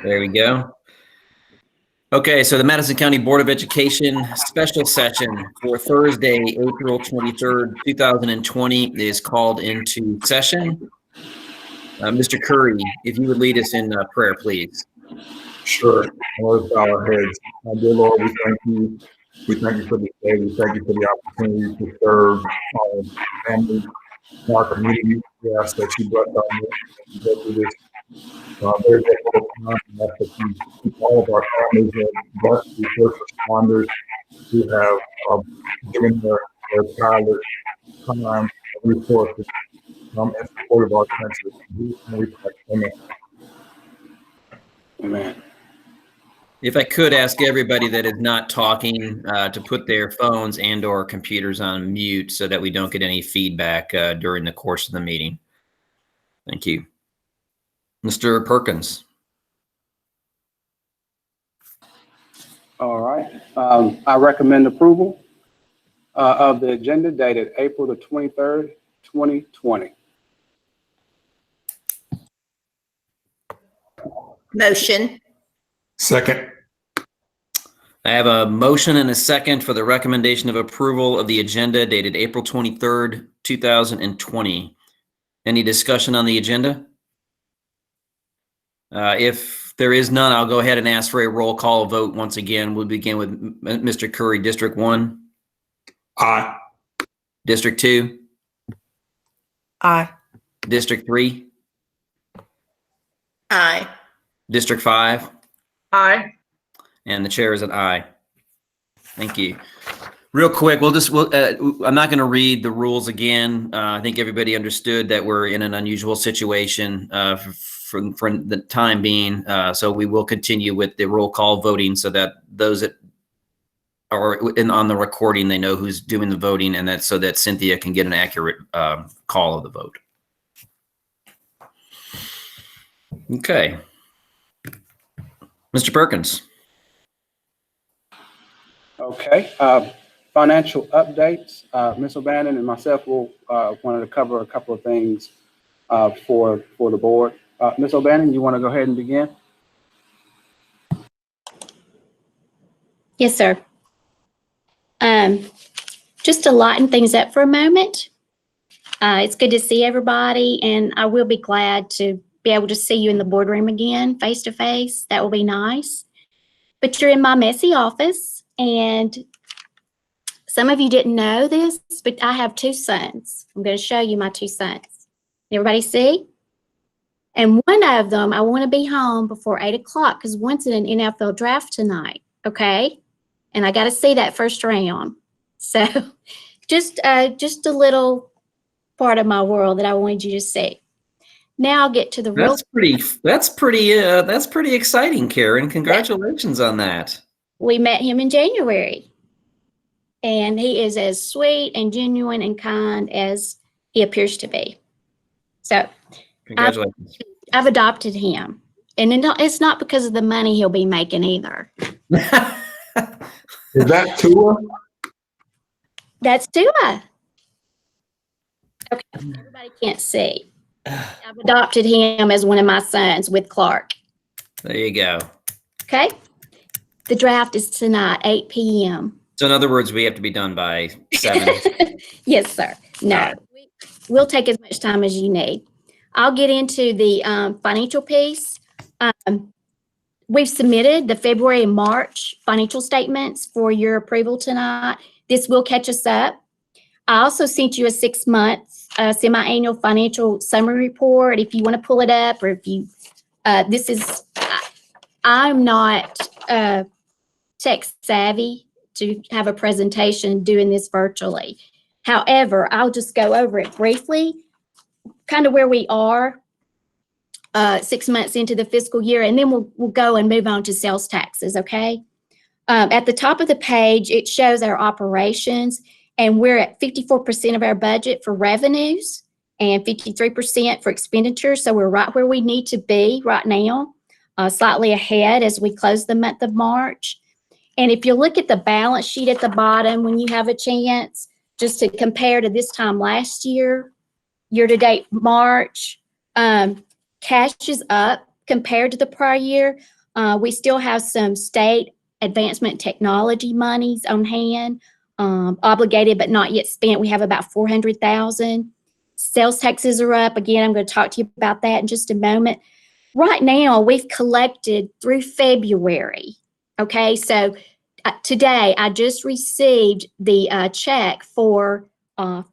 There we go. Okay, so the Madison County Board of Education special session for Thursday, April 23rd, 2020 is called into session. Mr. Curry, if you would lead us in prayer, please. Sure. Let's bow our heads. Dear Lord, we thank you. We thank you for this day. We thank you for the opportunity to serve our families, our community. We ask that you bless our mission and go through this very difficult time. We ask that you keep all of our families and bless the first responders who have given their tireless time and resources in support of our country. Amen. Amen. If I could ask everybody that is not talking to put their phones and or computers on mute so that we don't get any feedback during the course of the meeting. Thank you. Mr. Perkins. All right. I recommend approval of the agenda dated April the 23rd, 2020. Motion. Second. I have a motion and a second for the recommendation of approval of the agenda dated April 23rd, 2020. Any discussion on the agenda? If there is none, I'll go ahead and ask for a roll call vote once again. We'll begin with Mr. Curry, District 1. Aye. District 2. Aye. District 3. Aye. District 5. Aye. And the chair is an aye. Thank you. Real quick, I'm not going to read the rules again. I think everybody understood that we're in an unusual situation for the time being. So we will continue with the roll call voting so that those that are on the recording, they know who's doing the voting, and that so that Cynthia can get an accurate call of the vote. Okay. Mr. Perkins. Okay. Financial updates. Ms. O'Bannon and myself will wanted to cover a couple of things for the board. Ms. O'Bannon, you want to go ahead and begin? Yes, sir. Just to lighten things up for a moment. It's good to see everybody, and I will be glad to be able to see you in the boardroom again, face to face. That will be nice. But you're in my messy office, and some of you didn't know this, but I have 2 sons. I'm going to show you my 2 sons. Everybody see? And one of them, I want to be home before 8 o'clock because one's in an NFL draft tonight, okay? And I got to see that first round. So just a little part of my world that I wanted you to see. Now I'll get to the real. That's pretty exciting, Karen. Congratulations on that. We met him in January, and he is as sweet and genuine and kind as he appears to be. So congratulations. I've adopted him, and it's not because of the money he'll be making either. Is that Tua? That's Tua. Okay, everybody can't see. I've adopted him as one of my sons with Clark. There you go. Okay. The draft is tonight, 8 p.m. So in other words, we have to be done by 7. Yes, sir. No, we'll take as much time as you need. I'll get into the financial piece. We've submitted the February and March financial statements for your approval tonight. This will catch us up. I also sent you a 6-month semi-annual financial summary report. If you want to pull it up, or if you, I'm not tech savvy to have a presentation doing this virtually. However, I'll just go over it briefly, kind of where we are 6 months into the fiscal year, and then we'll go and move on to sales taxes, okay? At the top of the page, it shows our operations, and we're at 54% of our budget for revenues and 53% for expenditures. So we're right where we need to be right now, slightly ahead as we close the month of March. And if you look at the balance sheet at the bottom, when you have a chance, just to compare to this time last year, year-to-date March, cash is up compared to the prior year. We still have some state advancement technology monies on hand, obligated but not yet spent. We have about 400,000. Sales taxes are up. Again, I'm going to talk to you about that in just a moment. Right now, we've collected through February. Okay, so today I just received the check for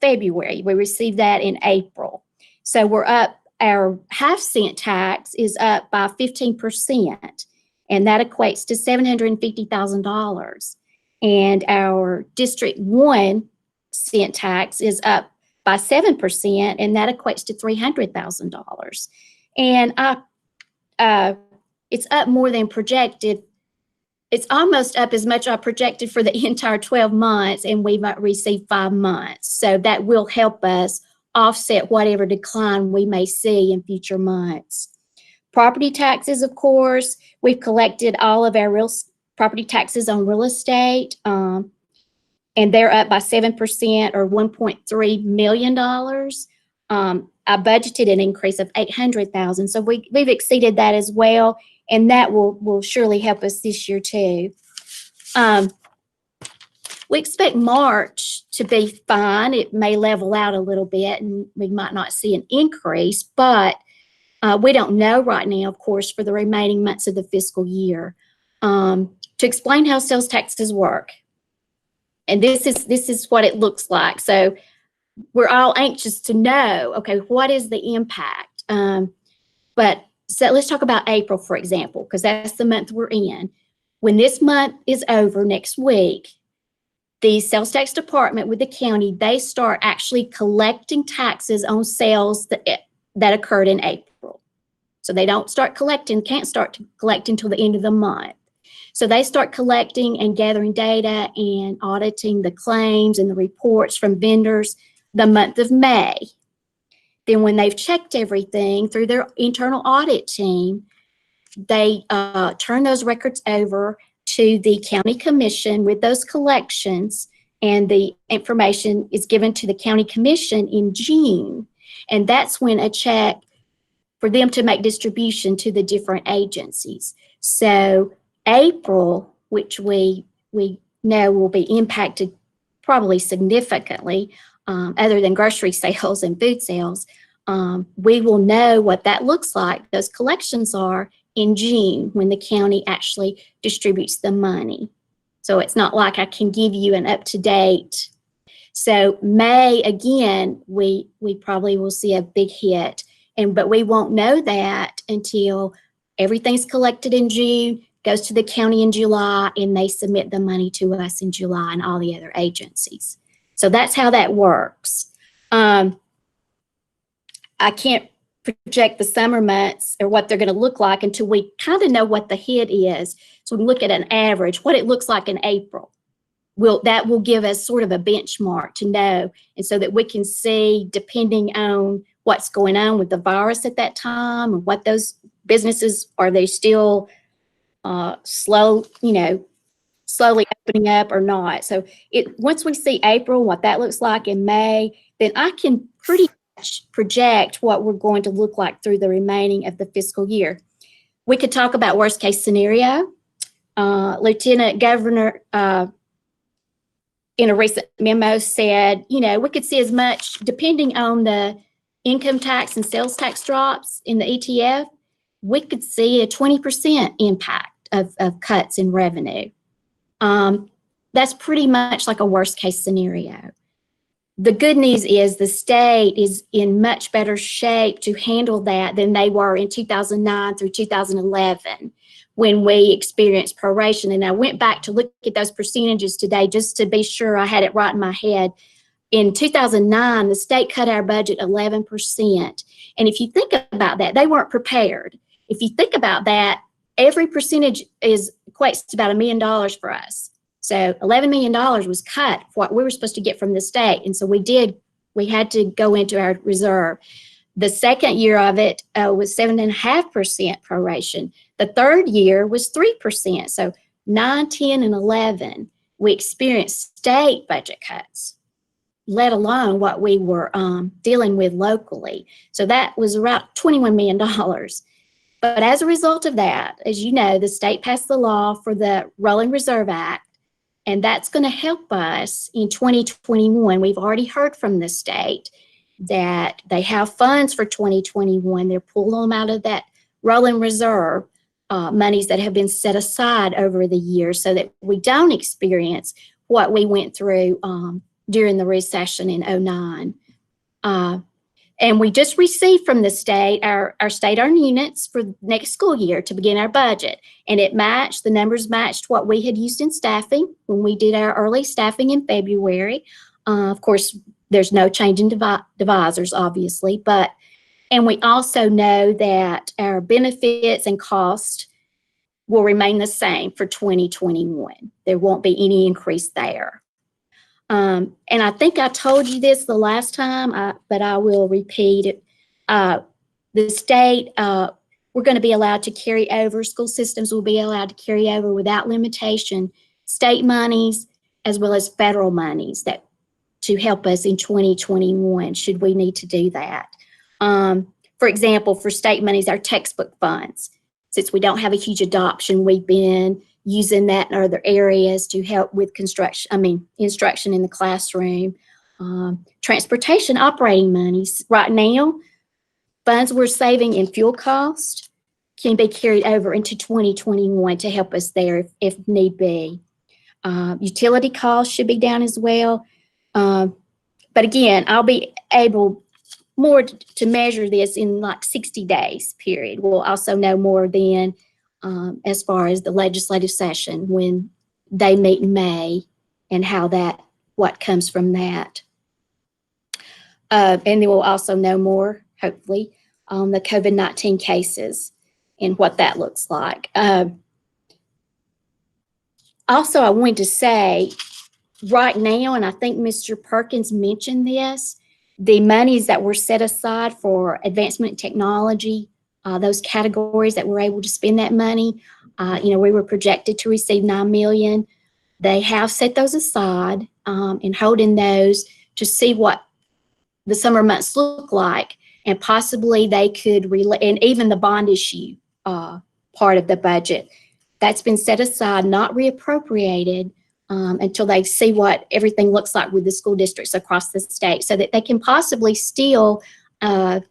February. We received that in April. So we're up, our half-cent tax is up by 15%, and that equates to $750,000. And our District 1 cent tax is up by 7%, and that equates to $300,000. And it's up more than projected. It's almost up as much as I projected for the entire 12 months, and we've received 5 months. So that will help us offset whatever decline we may see in future months. Property taxes, of course, we've collected all of our property taxes on real estate, and they're up by 7% or $1.3 million. I budgeted an increase of $800,000, so we've exceeded that as well, and that will surely help us this year too. We expect March to be fine. It may level out a little bit, and we might not see an increase, but we don't know right now, of course, for the remaining months of the fiscal year. To explain how sales taxes work, and this is what it looks like. So we're all anxious to know, okay, what is the impact? But so let's talk about April, for example, because that's the month we're in. When this month is over next week, the sales tax department with the county, they start actually collecting taxes on sales that occurred in April. So they don't start collecting, can't start to collect until the end of the month. So they start collecting and gathering data and auditing the claims and the reports from vendors the month of May. Then when they've checked everything through their internal audit team, they turn those records over to the county commission with those collections, and the information is given to the county commission in June. And that's when a check for them to make distribution to the different agencies. So April, which we know will be impacted probably significantly, other than grocery sales and food sales, we will know what that looks like, those collections are, in June when the county actually distributes the money. So it's not like I can give you an up-to-date. So May, again, we probably will see a big hit, but we won't know that until everything's collected in June, goes to the county in July, and they submit the money to us in July and all the other agencies. So that's how that works. I can't project the summer months or what they're going to look like until we kind of know what the hit is. So we can look at an average, what it looks like in April. That will give us sort of a benchmark to know, and so that we can see, depending on what's going on with the virus at that time, and what those businesses, are they still slowly opening up or not. So once we see April, what that looks like in May, then I can pretty much project what we're going to look like through the remaining of the fiscal year. We could talk about worst case scenario. Lieutenant Governor in a recent memo said, we could see as much, depending on the income tax and sales tax drops in the ETF, we could see a 20% impact of cuts in revenue. That's pretty much like a worst case scenario. The good news is the state is in much better shape to handle that than they were in 2009 through 2011 when we experienced proration. And I went back to look at those percentages today just to be sure I had it right in my head. In 2009, the state cut our budget 11%. And if you think about that, they weren't prepared. If you think about that, every percentage equates to about $1 million for us. So $11 million was cut, what we were supposed to get from the state. And so we had to go into our reserve. The second year of it was 7.5% proration. The third year was 3%. So 9, 10, and 11, we experienced state budget cuts, let alone what we were dealing with locally. So that was around $21 million. But as a result of that, as you know, the state passed the law for the Rolling Reserve Act, and that's going to help us in 2021. We've already heard from the state that they have funds for 2021. They're pulling them out of that rolling reserve monies that have been set aside over the years so that we don't experience what we went through during the recession in 2009. And we just received from the state our state-earned units for next school year to begin our budget. And the numbers matched what we had used in staffing when we did our early staffing in February. Of course, there's no change in divisors, obviously, and we also know that our benefits and cost will remain the same for 2021. There won't be any increase there. And I think I told you this the last time, but I will repeat it. The state, we're going to be allowed to carry over, school systems will be allowed to carry over without limitation, state monies as well as federal monies to help us in 2021, should we need to do that. For example, for state monies, our textbook funds, since we don't have a huge adoption, we've been using that in other areas to help with instruction in the classroom. Transportation operating monies. Right now, funds we're saving in fuel cost can be carried over into 2021 to help us there if need be. Utility costs should be down as well. But again, I'll be able more to measure this in like 60 days period. We'll also know more then as far as the legislative session when they meet in May and what comes from that. And then we'll also know more, hopefully, on the COVID-19 cases and what that looks like. Also, I wanted to say right now, and I think Mr. Perkins mentioned this, the monies that were set aside for advancement in technology, those categories that we're able to spend that money, we were projected to receive $9 million. They have set those aside and holding those to see what the summer months look like, and possibly they could and even the bond issue part of the budget that's been set aside, not reappropriated until they see what everything looks like with the school districts across the state, so that they can possibly still have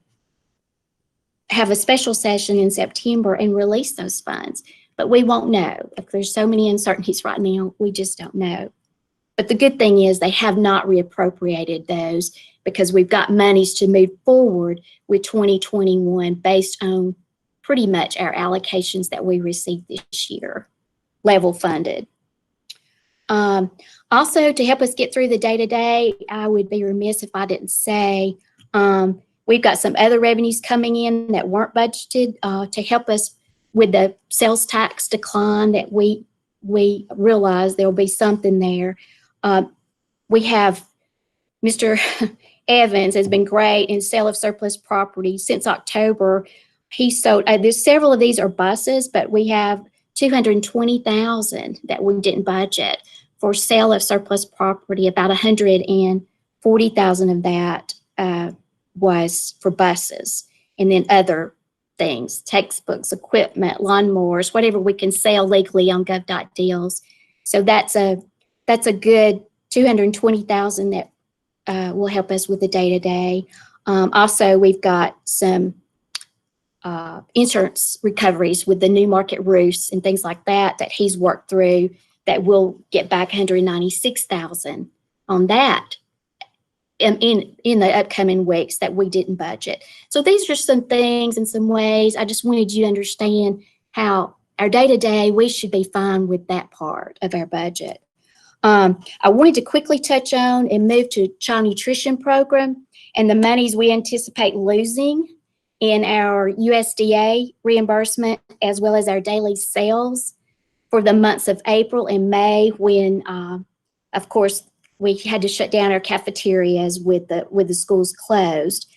a special session in September and release those funds. But we won't know. If there's so many uncertainties right now, we just don't know. But the good thing is they have not reappropriated those, because we've got monies to move forward with 2021 based on pretty much our allocations that we received this year, level funded. Also, to help us get through the day-to-day, I would be remiss if I didn't say we've got some other revenues coming in that weren't budgeted to help us with the sales tax decline that we realize there'll be something there. We have Mr. Evans has been great in sale of surplus property since October. He sold, there's several of these are buses, but we have 220,000 that we didn't budget for sale of surplus property. About 140,000 of that was for buses, and then other things, textbooks, equipment, lawnmowers, whatever we can sell legally on gov.deals. So that's a good 220,000 that will help us with the day-to-day. Also, we've got some insurance recoveries with the new market roofs and things like that he's worked through, that we'll get back 196,000 on that in the upcoming weeks that we didn't budget. So these are some things and some ways. I just wanted you to understand how our day-to-day, we should be fine with that part of our budget. I wanted to quickly touch on and move to child nutrition program and the monies we anticipate losing in our USDA reimbursement, as well as our daily sales for the months of April and May, when, of course, we had to shut down our cafeterias with the schools closed.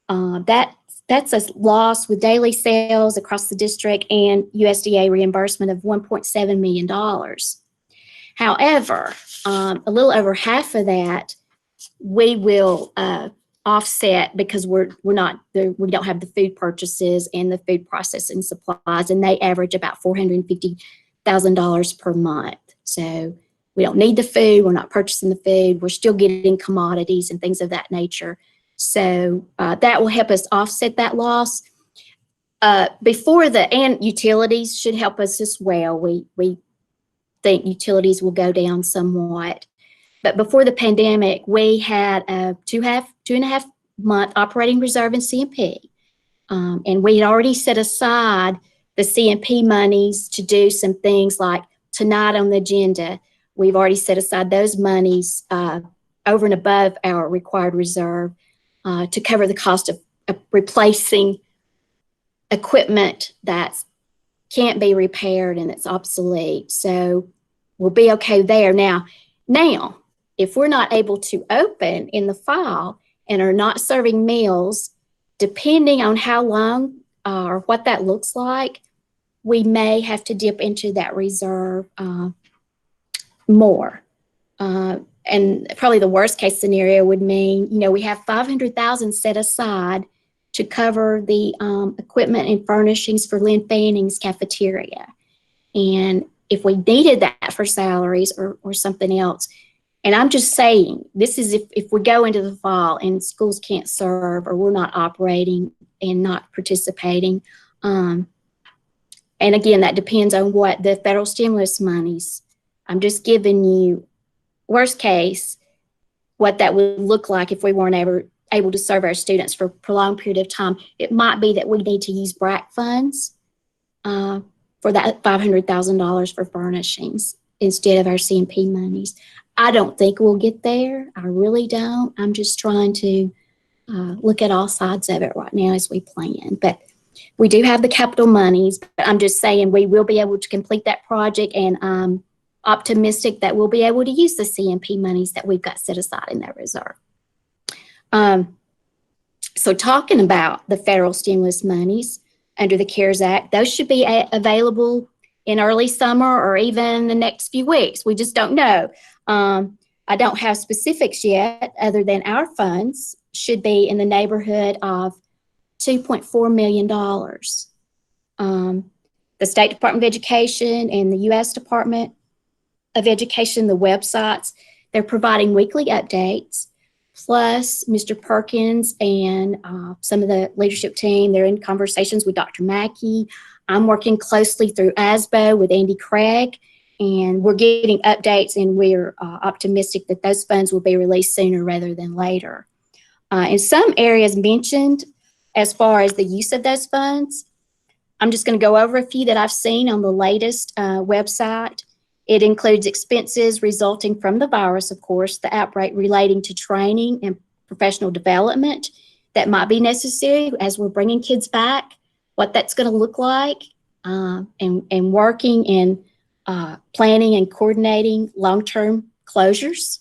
That's a loss with daily sales across the district and USDA reimbursement of $1.7 million. However, a little over half of that we will offset because we don't have the food purchases and the food processing supplies, and they average about $450,000 per month. So we don't need the food. We're not purchasing the food. We're still getting commodities and things of that nature. So that will help us offset that loss. And utilities should help us as well. We think utilities will go down somewhat. But before the pandemic, we had a 2.5 month operating reserve in CMP. And we had already set aside the CMP monies to do some things like tonight on the agenda. We've already set aside those monies over and above our required reserve to cover the cost of replacing equipment that can't be repaired and it's obsolete. So we'll be okay there. Now, if we're not able to open in the fall and are not serving meals, depending on how long or what that looks like, we may have to dip into that reserve more. And probably the worst case scenario would mean, we have $500,000 set aside to cover the equipment and furnishings for Lynn Fanning's cafeteria. And if we needed that for salaries or something else, and I'm just saying, this is if we go into the fall and schools can't serve or we're not operating and not participating. And again, that depends on what the federal stimulus monies. I'm just giving you worst case, what that would look like if we weren't able to serve our students for a prolonged period of time. It might be that we need to use BRAC funds for that $500,000 for furnishings instead of our CMP monies. I don't think we'll get there. I really don't. I'm just trying to look at all sides of it right now as we plan. But we do have the capital monies. But I'm just saying we will be able to complete that project, and I'm optimistic that we'll be able to use the CMP monies that we've got set aside in that reserve. So talking about the federal stimulus monies under the CARES Act, those should be available in early summer or even the next few weeks. We just don't know. I don't have specifics yet, other than our funds should be in the neighborhood of $2.4 million. The State Department of Education and the U.S. Department of Education, the websites, they're providing weekly updates. Plus, Mr. Perkins and some of the leadership team, they're in conversations with Dr. Mackey. I'm working closely through ASBO with Andy Craig, and we're getting updates, and we're optimistic that those funds will be released sooner rather than later. In some areas mentioned, as far as the use of those funds, I'm just going to go over a few that I've seen on the latest website. It includes expenses resulting from the virus, of course, the outbreak relating to training and professional development that might be necessary as we're bringing kids back, what that's going to look like, and working and planning and coordinating long-term closures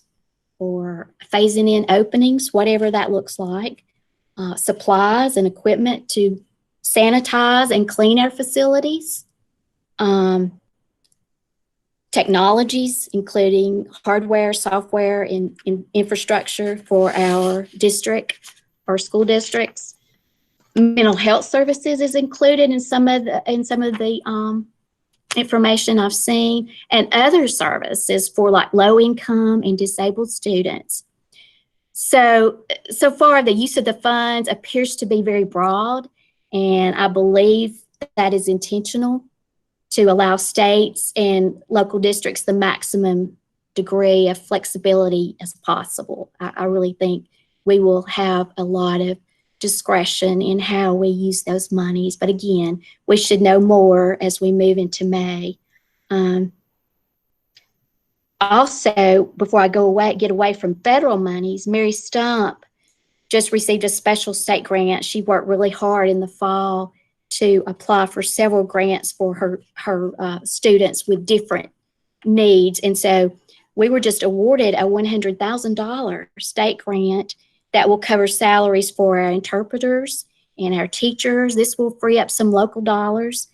or phasing in openings, whatever that looks like, supplies and equipment to sanitize and clean our facilities, technologies, including hardware, software, and infrastructure for our district or school districts. Mental health services is included in some of the information I've seen, and other services for like low income and disabled students. So far, the use of the funds appears to be very broad, and I believe that is intentional to allow states and local districts the maximum degree of flexibility as possible. I really think we will have a lot of discretion in how we use those monies. But again, we should know more as we move into May. Also, before I get away from federal monies, Mary Stump just received a special state grant. She worked really hard in the fall to apply for several grants for her students with different needs. And so we were just awarded a $100,000 state grant that will cover salaries for our interpreters and our teachers. This will free up some local dollars.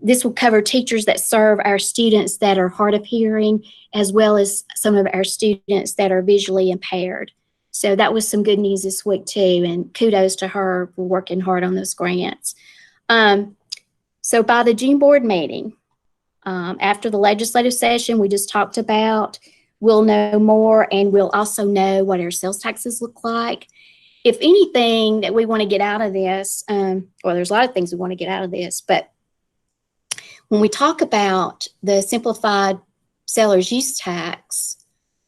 This will cover teachers that serve our students that are hard of hearing, as well as some of our students that are visually impaired. So that was some good news this week too, and kudos to her for working hard on those grants. So by the June board meeting, after the legislative session we just talked about, we'll know more, and we'll also know what our sales taxes look like. If anything that we want to get out of this, well, there's a lot of things we want to get out of this, but when we talk about the simplified seller's use tax,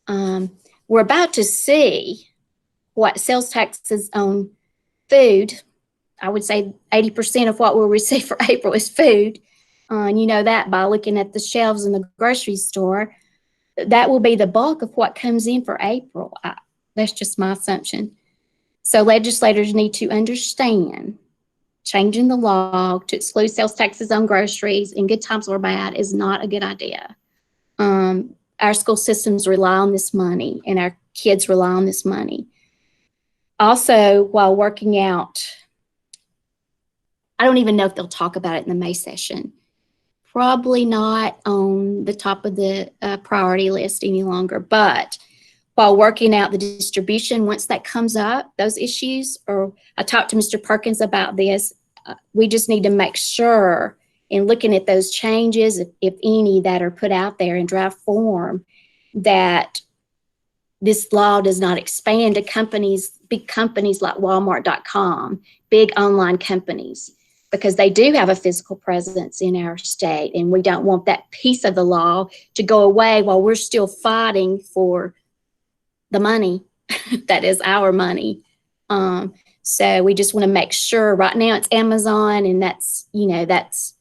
we're about to see what sales taxes on food. I would say 80% of what we'll receive for April is food. And you know that by looking at the shelves in the grocery store. That will be the bulk of what comes in for April. That's just my assumption. So legislators need to understand changing the law to exclude sales taxes on groceries in good times or bad is not a good idea. Our school systems rely on this money, and our kids rely on this money. Also, while working out, I don't even know if they'll talk about it in the May session. Probably not on the top of the priority list any longer, but while working out the distribution, once that comes up, those issues, or I talked to Mr. Perkins about this, we just need to make sure in looking at those changes, if any, that are put out there in draft form, that this law does not expand to companies, big companies like Walmart.com, big online companies, because they do have a physical presence in our state, and we don't want that piece of the law to go away while we're still fighting for the money that is our money. So we just want to make sure. Right now it's Amazon, and that's, you know, that's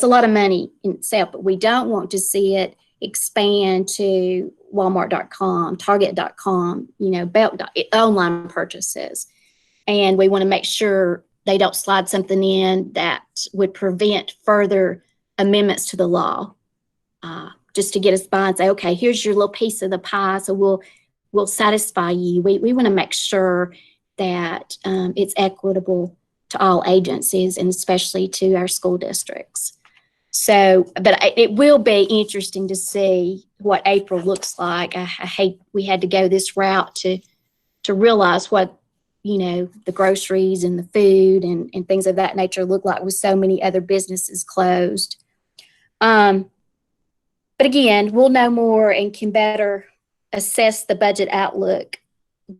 a lot of money in itself, but we don't want to see it expand to Walmart.com, Target.com, you know, online purchases. And we want to make sure they don't slide something in that would prevent further amendments to the law, just to get us by and say, okay, here's your little piece of the pie, so we'll satisfy you. We want to make sure that it's equitable to all agencies, and especially to our school districts. So, but it will be interesting to see what April looks like. I hate we had to go this route to realize what, you know, the groceries and the food and things of that nature look like with so many other businesses closed. But again, we'll know more and can better assess the budget outlook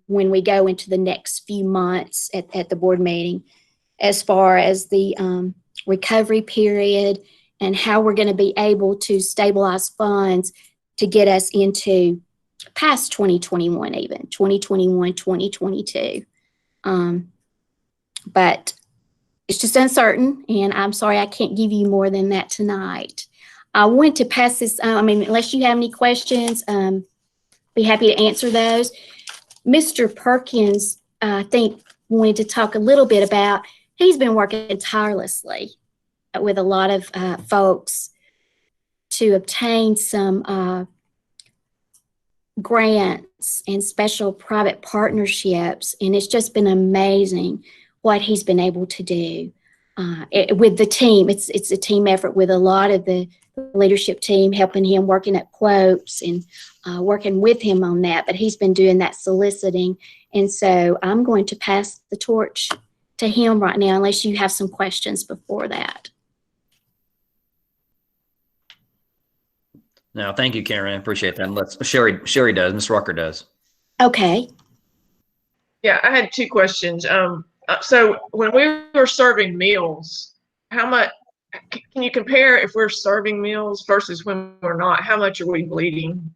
when we go into the next few months at the board meeting, as far as the recovery period and how we're going to be able to stabilize funds to get us into past 2021, even 2021, 2022. But it's just uncertain, and I'm sorry I can't give you more than that tonight. I want to pass this, unless you have any questions, be happy to answer those. Mr. Perkins, I think, wanted to talk a little bit about, he's been working tirelessly with a lot of folks to obtain some grants and special private partnerships, and it's just been amazing what he's been able to do with the team. It's a team effort with a lot of the leadership team helping him, working at quotes and working with him on that, but he's been doing that soliciting, and so I'm going to pass the torch to him right now, unless you have some questions before that. No, thank you, Karen. I appreciate that. And Sherry does. Ms. Rucker does. Okay. Yeah, I had two questions. So when we were serving meals, how much can you compare if we're serving meals versus when we're not? How much are we bleeding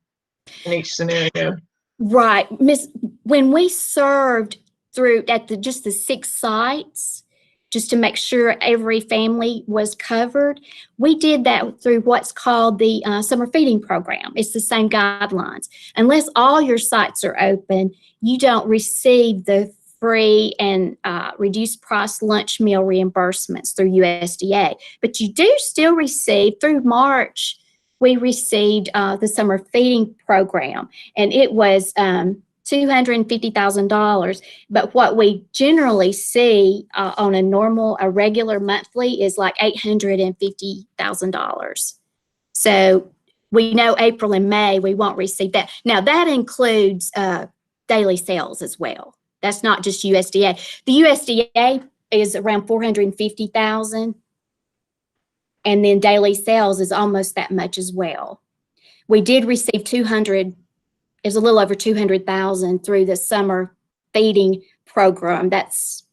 in each scenario? Right, Miss. When we served through at just the 6 sites, just to make sure every family was covered, we did that through what's called the summer feeding program. It's the same guidelines. Unless all your sites are open, you don't receive the free and reduced price lunch meal reimbursements through USDA, but you do still receive, through March, we received the summer feeding program, and it was $250,000. But what we generally see on a regular monthly is like $850,000. So we know April and May we won't receive that. Now that includes daily sales as well. That's not just USDA. The USDA is around 450,000. And then daily sales is almost that much as well. We did receive 200, it was a little over 200,000 through the summer feeding program. That's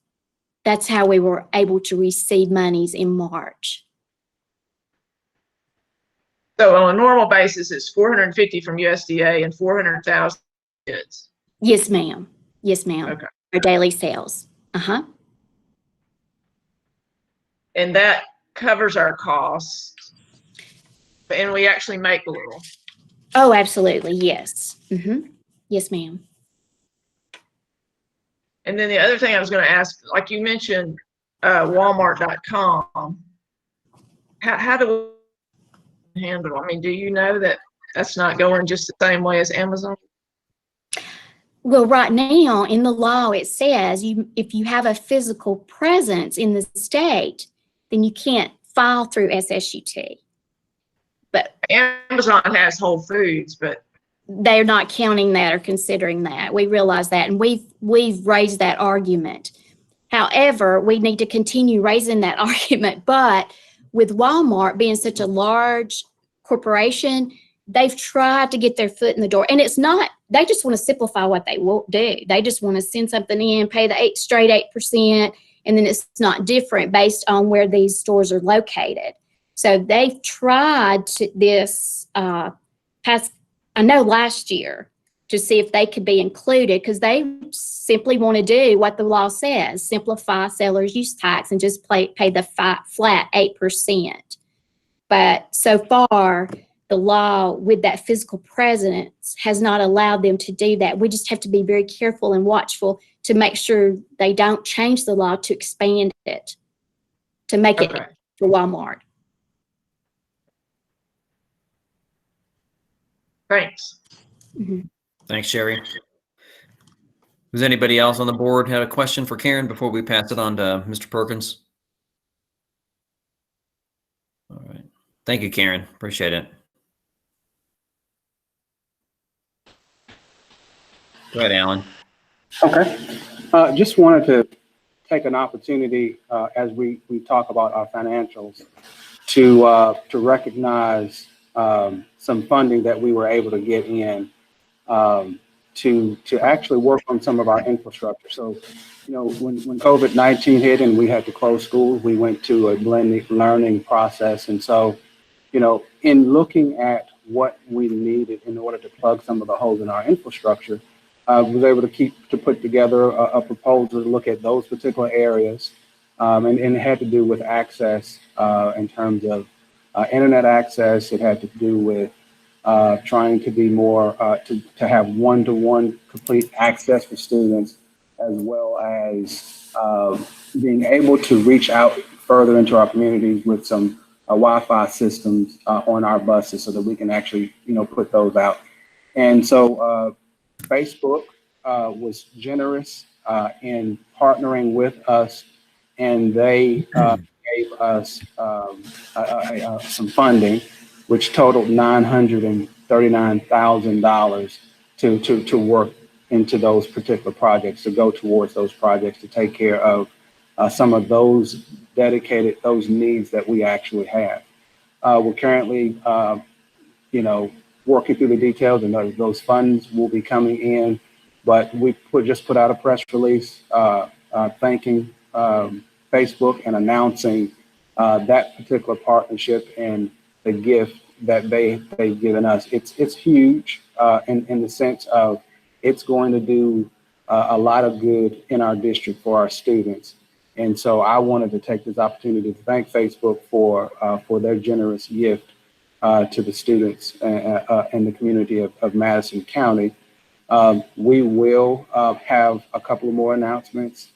how we were able to receive monies in March. So on a normal basis, it's 450 from USDA and 400,000 kids. Yes, ma'am. Yes, ma'am. Okay. Our daily sales. Uh-huh. And that covers our costs. And we actually make a little. Oh, absolutely. Yes. Mm-hmm. Yes, ma'am. And then the other thing I was going to ask, like you mentioned, Walmart.com. How do we handle? I mean, do you know that that's not going just the same way as Amazon? Well, right now in the law, it says if you have a physical presence in the state, then you can't file through SSUT. But Amazon has Whole Foods, but they're not counting that or considering that. We realize that, and we've raised that argument. However, we need to continue raising that argument. But with Walmart being such a large corporation, they've tried to get their foot in the door. And it's not, they just want to simplify what they will do. They just want to send something in, pay the straight 8%, and then it's not different based on where these stores are located. So they've tried this past, I know last year, to see if they could be included, because they simply want to do what the law says, simplify seller's use tax and just pay the flat 8%. But so far, the law with that physical presence has not allowed them to do that. We just have to be very careful and watchful to make sure they don't change the law to expand it, to make it for Walmart. thanks. Mm-hmm. Thanks, Sherry. Does anybody else on the board have a question for Karen before we pass it on to Mr. Perkins? All right. Thank you, Karen. Appreciate it. Go ahead, Alan. Okay. Just wanted to take an opportunity as we talk about our financials to recognize some funding that we were able to get in to actually work on some of our infrastructure. So, when COVID-19 hit and we had to close schools, we went to a blended learning process. And so, in looking at what we needed in order to plug some of the holes in our infrastructure, was able to put together a proposal to look at those particular areas, and it had to do with access in terms of internet access. It had to do with trying to be more to have one-to-one complete access for students, as well as being able to reach out further into our communities with some Wi-Fi systems on our buses, so that we can actually put those out. And so Facebook was generous in partnering with us, and they gave us some funding, which totaled $939,000 to work into those particular projects, to go towards those projects, to take care of some of those those needs that we actually have. We're currently, working through the details, and those funds will be coming in. But we just put out a press release thanking Facebook and announcing that particular partnership and the gift that they've given us. It's huge in the sense of it's going to do a lot of good in our district for our students. And so I wanted to take this opportunity to thank Facebook for their generous gift to the students and the community of Madison County. We will have a couple of more announcements,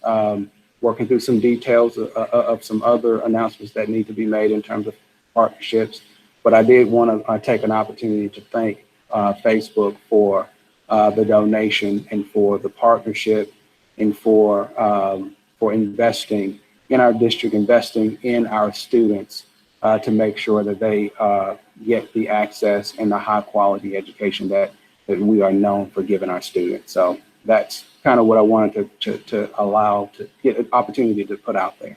working through some details of some other announcements that need to be made in terms of partnerships. But I did want to take an opportunity to thank Facebook for the donation and for the partnership and for investing in our district, investing in our students to make sure that they get the access and the high quality education that we are known for giving our students. So that's kind of what I wanted to allow to get an opportunity to put out there.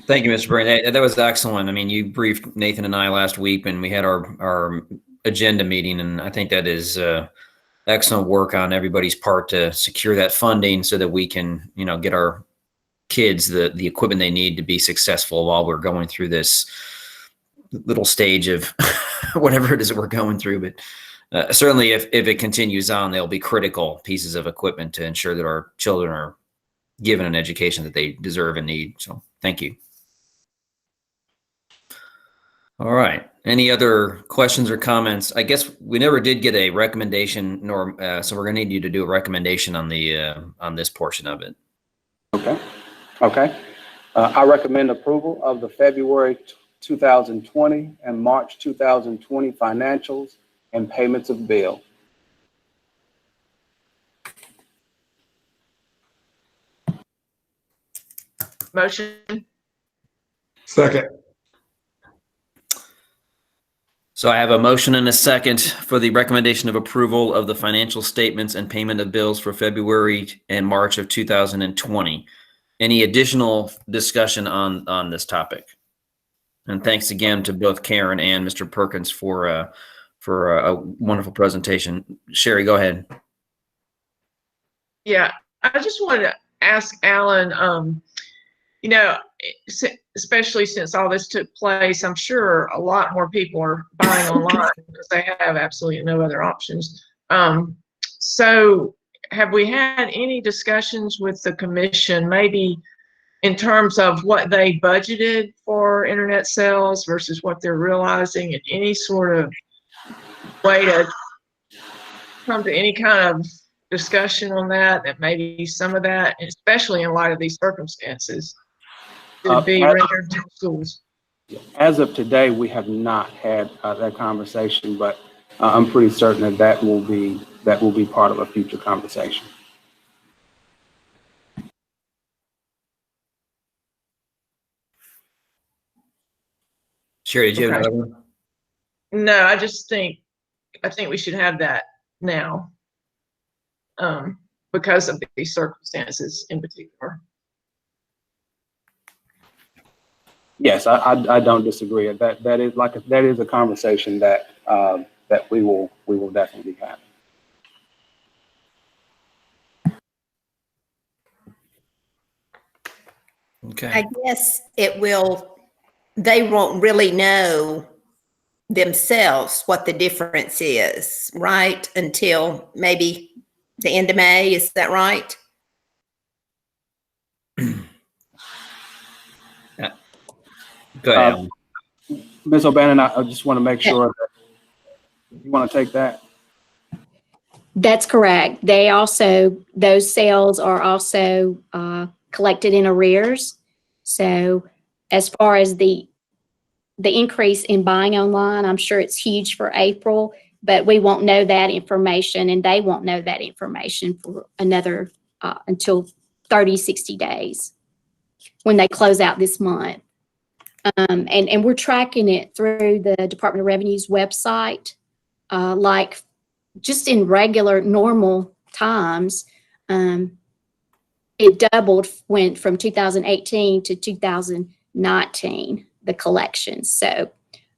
Thank you, Mr. Brand. That was excellent. I mean, you briefed Nathan and I last week, and we had our agenda meeting, and I think that is excellent work on everybody's part to secure that funding so that we can, get our kids the equipment they need to be successful while we're going through this little stage of whatever it is that we're going through. But certainly, if it continues on, they'll be critical pieces of equipment to ensure that our children are given an education that they deserve and need. So, thank you. All right. Any other questions or comments? I guess we never did get a recommendation, nor so we're going to need you to do a recommendation on this portion of it. Okay. I recommend approval of the February 2020 and March 2020 financials and payments of bill. Motion. Second. So I have a motion and a second for the recommendation of approval of the financial statements and payment of bills for February and March of 2020. Any additional discussion on this topic? And thanks again to both Karen and Mr. Perkins for a wonderful presentation. Sherry, go ahead. Yeah, I just wanted to ask Alan, especially since all this took place, I'm sure a lot more people are buying online because they have absolutely no other options. So have we had any discussions with the commission, maybe in terms of what they budgeted for internet sales versus what they're realizing, and any sort of way to come to any kind of discussion on that maybe some of that, especially in light of these circumstances, to be rendered to the schools? As of today, we have not had that conversation, but I'm pretty certain that will be part of a future conversation. Sherry, did you have another one? No, I think we should have that now, because of these circumstances in particular. Yes, I don't disagree. That is a conversation that we will definitely have. Okay. I guess they won't really know themselves what the difference is, right? Until maybe the end of May, is that right? Yeah. Go ahead. Ms. O'Bannon, I just want to make sure that you want to take that. That's correct. Those sales are also collected in arrears. So as far as the increase in buying online, I'm sure it's huge for April, but we won't know that information, and they won't know that information for another until 30, 60 days when they close out this month. And we're tracking it through the Department of Revenue's website, like just in regular, normal times. It doubled, went from 2018 to 2019, the collections. So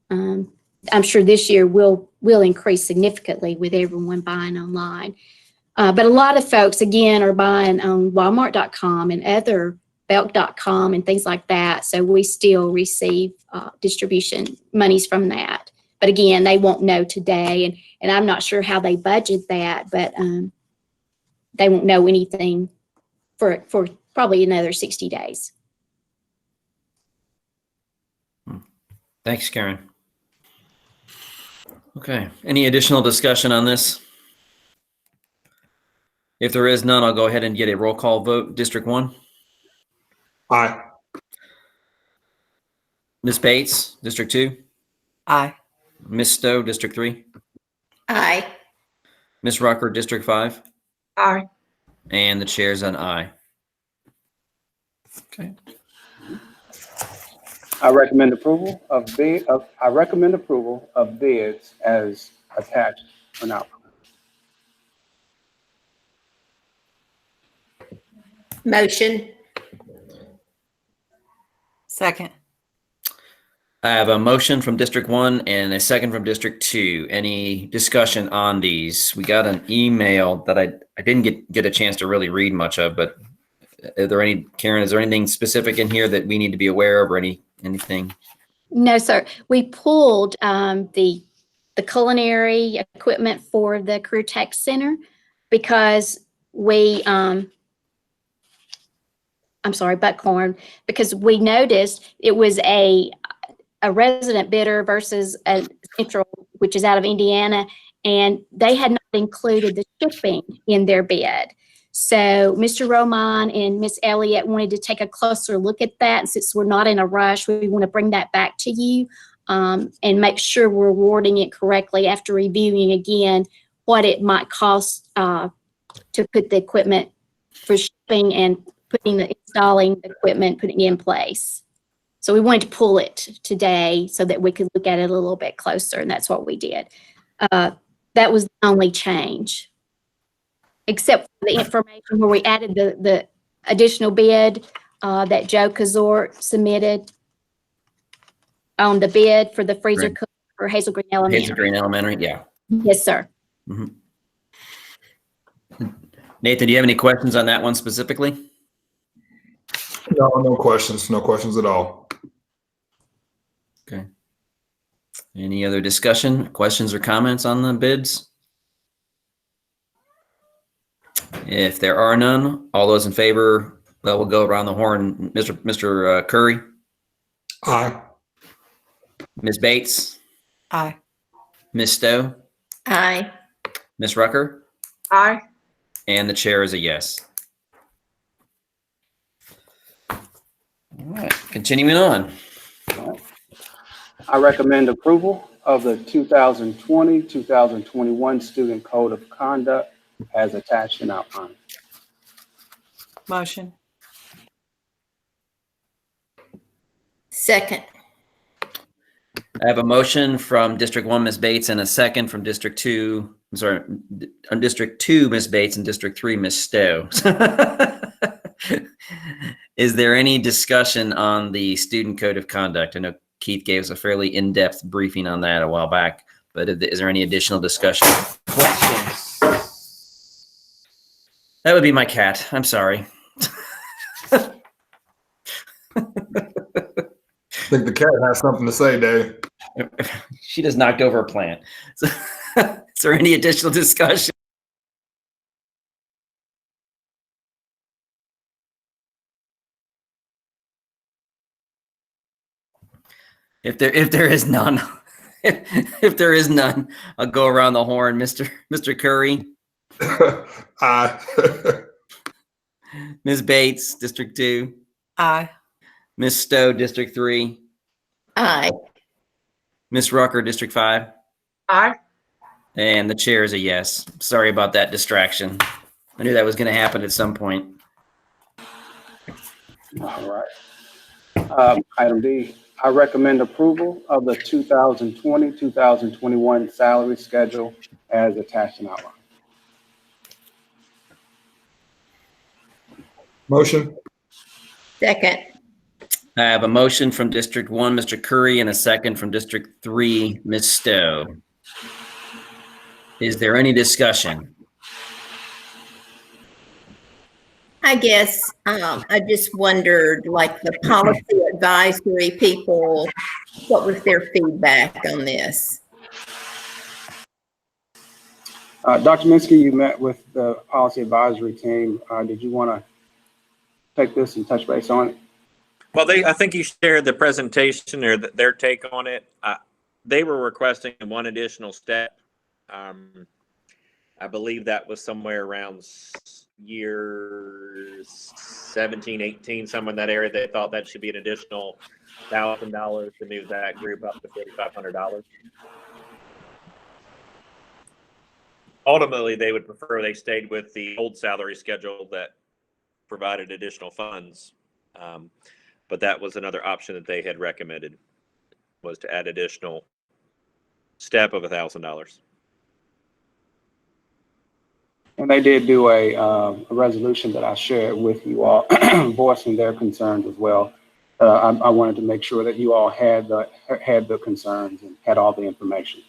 I'm sure this year will increase significantly with everyone buying online. But a lot of folks, again, are buying on Walmart.com and other Belk.com and things like that. So we still receive distribution monies from that. But again, they won't know today. And I'm not sure how they budget that, but they won't know anything for probably another 60 days. Thanks, Karen. Okay. Any additional discussion on this? If there is none, I'll go ahead and get a roll call vote. District 1? Aye. Ms. Bates, District 2? Aye. Ms. Stowe, District 3? Aye. Ms. Rucker, District 5? Aye. And the chair's an aye. Okay. I recommend approval of bids as attached for now. Motion. Second. I have a motion from District 1 and a second from District 2. Any discussion on these? We got an email that I didn't get a chance to really read much of, but are there any, Karen, is there anything specific in here that we need to be aware of or anything? No, sir. We pulled the culinary equipment for the Career Tech Center because we, I'm sorry, Buckhorn, because we noticed it was a resident bidder versus a Central, which is out of Indiana, and they had not included the shipping in their bid. So Mr. Roman and Miss Elliott wanted to take a closer look at that. And since we're not in a rush, we want to bring that back to you and make sure we're awarding it correctly after reviewing again what it might cost to put the equipment for shipping and installing the equipment, putting it in place. So we wanted to pull it today so that we could look at it a little bit closer, and that's what we did. That was the only change, except for the information where we added the additional bid that Joe Kazort submitted on the bid for the freezer Right. cooker for Hazel Green Elementary. Hazel Green Elementary, yeah. Yes, sir. Mhm. Nathan, do you have any questions on that one specifically? No questions. No questions at all. Okay. Any other discussion, questions, or comments on the bids? If there are none, all those in favor, we'll go around the horn. Mr. Curry, Aye. Ms. Bates, Aye. Ms. Stowe, Aye. Ms. Rucker, Aye. and the chair is a yes. All right, continuing on. I recommend approval of the 2020-2021 Student Code of Conduct as attached and outlined. Motion. Second. I have a motion from District 1, Ms. Bates, and a second from District 2. I'm sorry, on District 2, Ms. Bates, and District 3, Ms. Stowe. Is there any discussion on the Student Code of Conduct? I know Keith gave us a fairly in-depth briefing on that a while back, but is there any additional discussion? Questions? That would be my cat. I'm sorry. I think the cat has something to say, Dave. She just knocked over a plant. So, is there any additional discussion? If there is none, if there is none, I'll go around the horn. Mr. Curry, Aye. Ms. Bates, District 2, Aye. Ms. Stowe, District 3, Aye. Ms. Rucker, District 5, Aye. and the chair is a yes. Sorry about that distraction. I knew that was going to happen at some point. All right. Item D, I recommend approval of the 2020-2021 salary schedule as attached and outlined. Motion. Second. I have a motion from District 1, Mr. Curry, and a second from District 3, Ms. Stowe. Is there any discussion? I guess I just wondered, like the policy advisory people, what was their feedback on this? Dr. Minsky, you met with the policy advisory team. Did you want to take this and touch base on it? Well, I think you shared the presentation or their take on it. They were requesting one additional step. I believe that was somewhere around year 17, 18, somewhere in that area. They thought that should be an additional $1,000 to move that group up to $4,500. Ultimately, they would prefer they stayed with the old salary schedule that provided additional funds. But that was another option that they had recommended, was to add additional step of $1,000. And they did do a resolution that I shared with you all, voicing their concerns as well. I wanted to make sure that you all had the concerns and had all the information.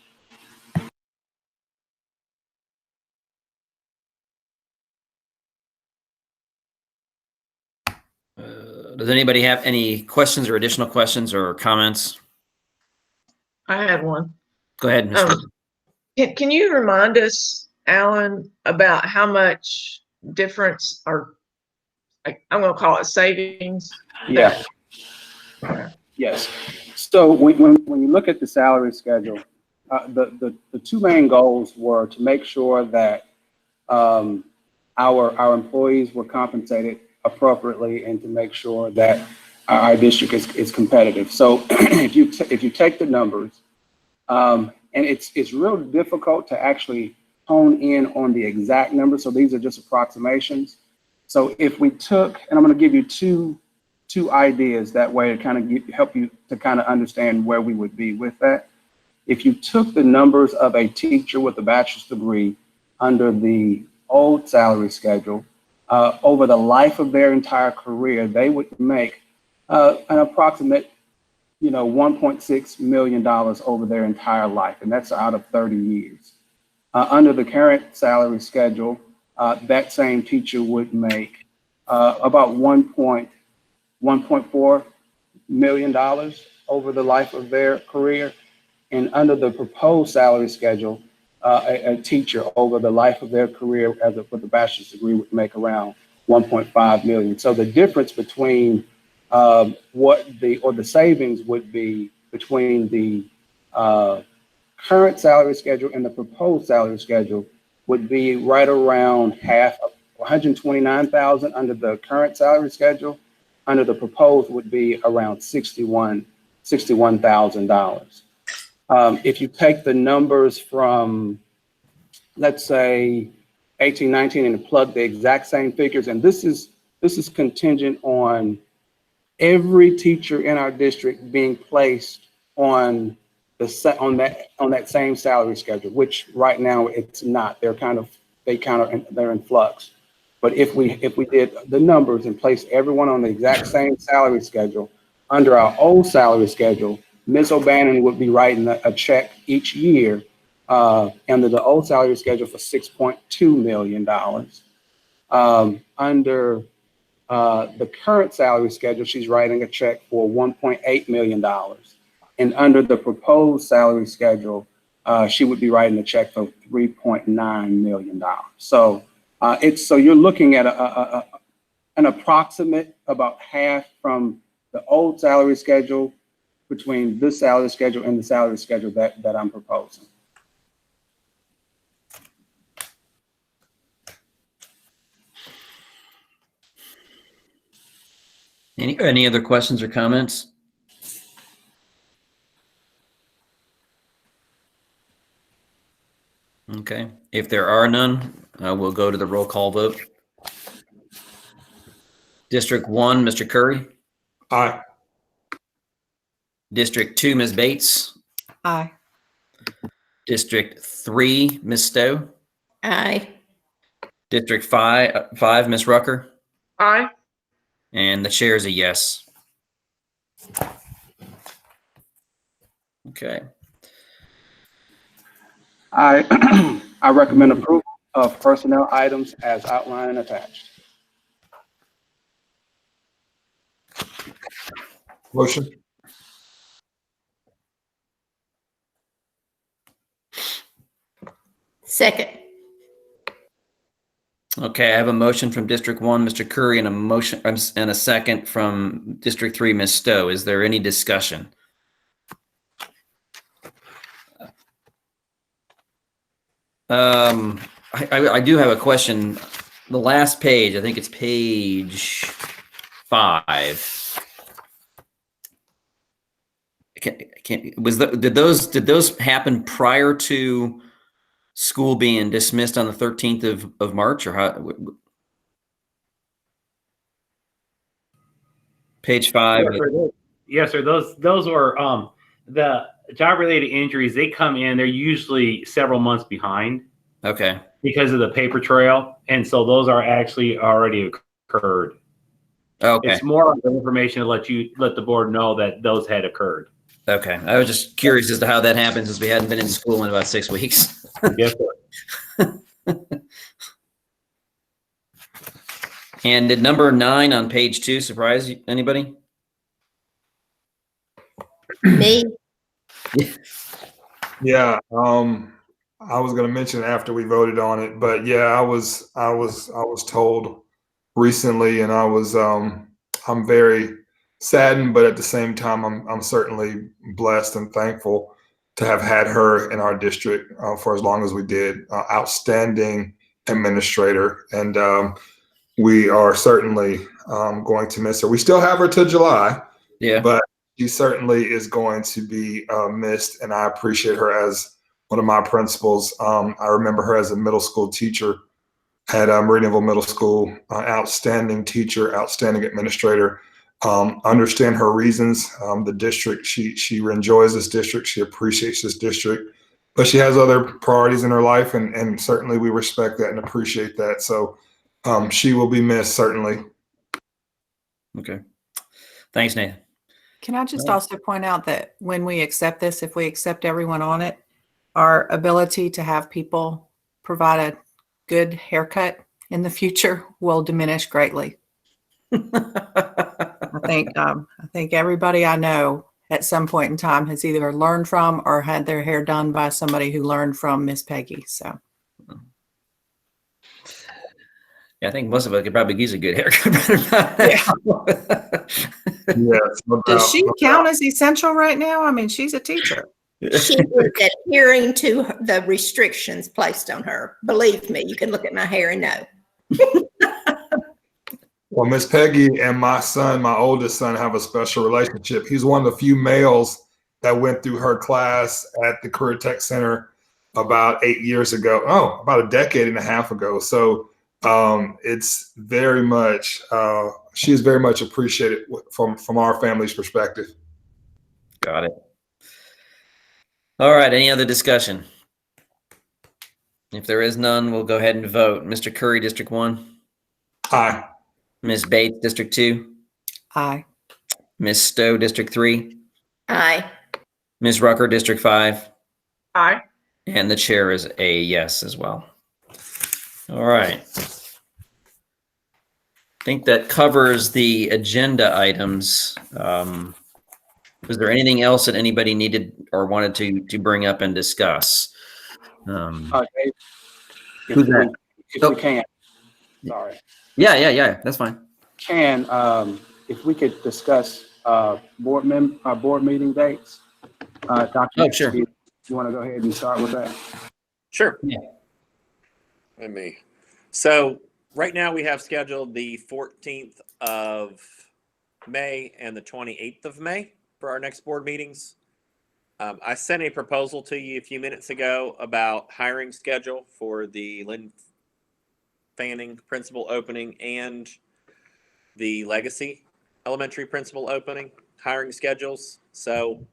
Does anybody have any questions or additional questions or comments? I had one. Go ahead, Mr. Can you remind us, Alan, about how much difference, or I'm going to call it savings? Yeah. Yes. So when you look at the salary schedule, the two main goals were to make sure that our employees were compensated appropriately and to make sure that our district is competitive. So if you take the numbers, and it's real difficult to actually hone in on the exact numbers. So these are just approximations. So if we took, and I'm going to give you two ideas that way to kind of help you to kind of understand where we would be with that. If you took the numbers of a teacher with a bachelor's degree under the old salary schedule, over the life of their entire career, they would make an approximate, $1.6 million over their entire life, and that's out of 30 years. Under the current salary schedule, that same teacher would make about $1.4 million over the life of their career. And under the proposed salary schedule, a teacher over the life of their career with a bachelor's degree would make around 1.5 million. So the difference between the savings would be between the current salary schedule and the proposed salary schedule would be right around half of 129,000 under the current salary schedule. Under the proposed would be around $61,000. If you take the numbers from, let's say, 18, 19, and plug the exact same figures, and this is contingent on every teacher in our district being placed on that same salary schedule, which right now it's not. They're in flux. But if we did the numbers and placed everyone on the exact same salary schedule under our old salary schedule, Ms. O'Bannon would be writing a check each year under the old salary schedule for $6.2 million. Under the current salary schedule, she's writing a check for $1.8 million. And under the proposed salary schedule, she would be writing a check for $3.9 million. So you're looking at an approximate about half from the old salary schedule between this salary schedule and the salary schedule that I'm proposing. Any other questions or comments? Okay, if there are none, we'll go to the roll call vote. District 1, Mr. Curry. Aye. District 2, Ms. Bates. Aye. District 3, Ms. Stowe. Aye. District 5, Ms. Rucker. Aye. And the chair is a yes. Okay. I recommend approval of personnel items as outlined and attached. Motion. Second. Okay, I have a motion from District 1, Mr. Curry, and a second from District 3, Ms. Stowe. Is there any discussion? I do have a question. The last page, I think it's page 5. Did those happen prior to school being dismissed on the 13th of March, or how? Page 5. Yes, sir. Those were the job-related injuries. They come in. They're usually several months behind. Okay. because of the paper trail. And so those are actually already occurred. Okay. It's more of the information to let the board know that those had occurred. Okay. I was just curious as to how that happens, since we hadn't been in school in about 6 weeks. Yes, sir. And did number 9 on page 2 surprise anybody? Me, Yeah, I was going to mention it after we voted on it, but yeah, I was told recently, and I'm very saddened, but at the same time, I'm certainly blessed and thankful to have had her in our district for as long as we did. Outstanding administrator, and we are certainly going to miss her. We still have her till July, Yeah. but she certainly is going to be missed, and I appreciate her as one of my principals. I remember her as a middle school teacher at Meridianville Middle School. Outstanding teacher, outstanding administrator. Understand her reasons. The district, she enjoys this district. She appreciates this district, but she has other priorities in her life, and certainly we respect that and appreciate that. So she will be missed, certainly. Okay. Thanks, Nathan. Can I just Right. also point out that when we accept this, if we accept everyone on it, our ability to have people provide a good haircut in the future will diminish greatly. I think everybody I know at some point in time has either learned from or had their hair done by somebody who learned from Miss Peggy. So Yeah, I think most of us could probably use a good haircut. Yes, no does doubt, she no count doubt. as essential right now? I mean, she's a teacher. she is adhering to the restrictions placed on her. Believe me, you can look at my hair and know. Well, Miss Peggy and my son, my oldest son, have a special relationship. He's one of the few males that went through her class at the Career Tech Center about 8 years ago. Oh, about a decade and a half ago. So it's very much, she is very much appreciated from our family's perspective. Got it. All right. Any other discussion? If there is none, we'll go ahead and vote. Mr. Curry, District 1. Aye. Ms. Bates, District 2. Aye. Ms. Stowe, District 3. Aye. Ms. Rucker, District 5. Aye. And the chair is a yes as well. All right. I think that covers the agenda items. Was there anything else that anybody needed or wanted to bring up and discuss? Dave, Who's that? If we can, sorry. Yeah. That's fine. If we could discuss board meeting dates. Dr. Oh, sure. You want to go ahead and start with that? Sure. Yeah. So right now we have scheduled the 14th of May and the 28th of May for our next board meetings. I sent a proposal to you a few minutes ago about hiring schedule for the Lynn Fanning principal opening and the Legacy Elementary principal opening hiring schedules. So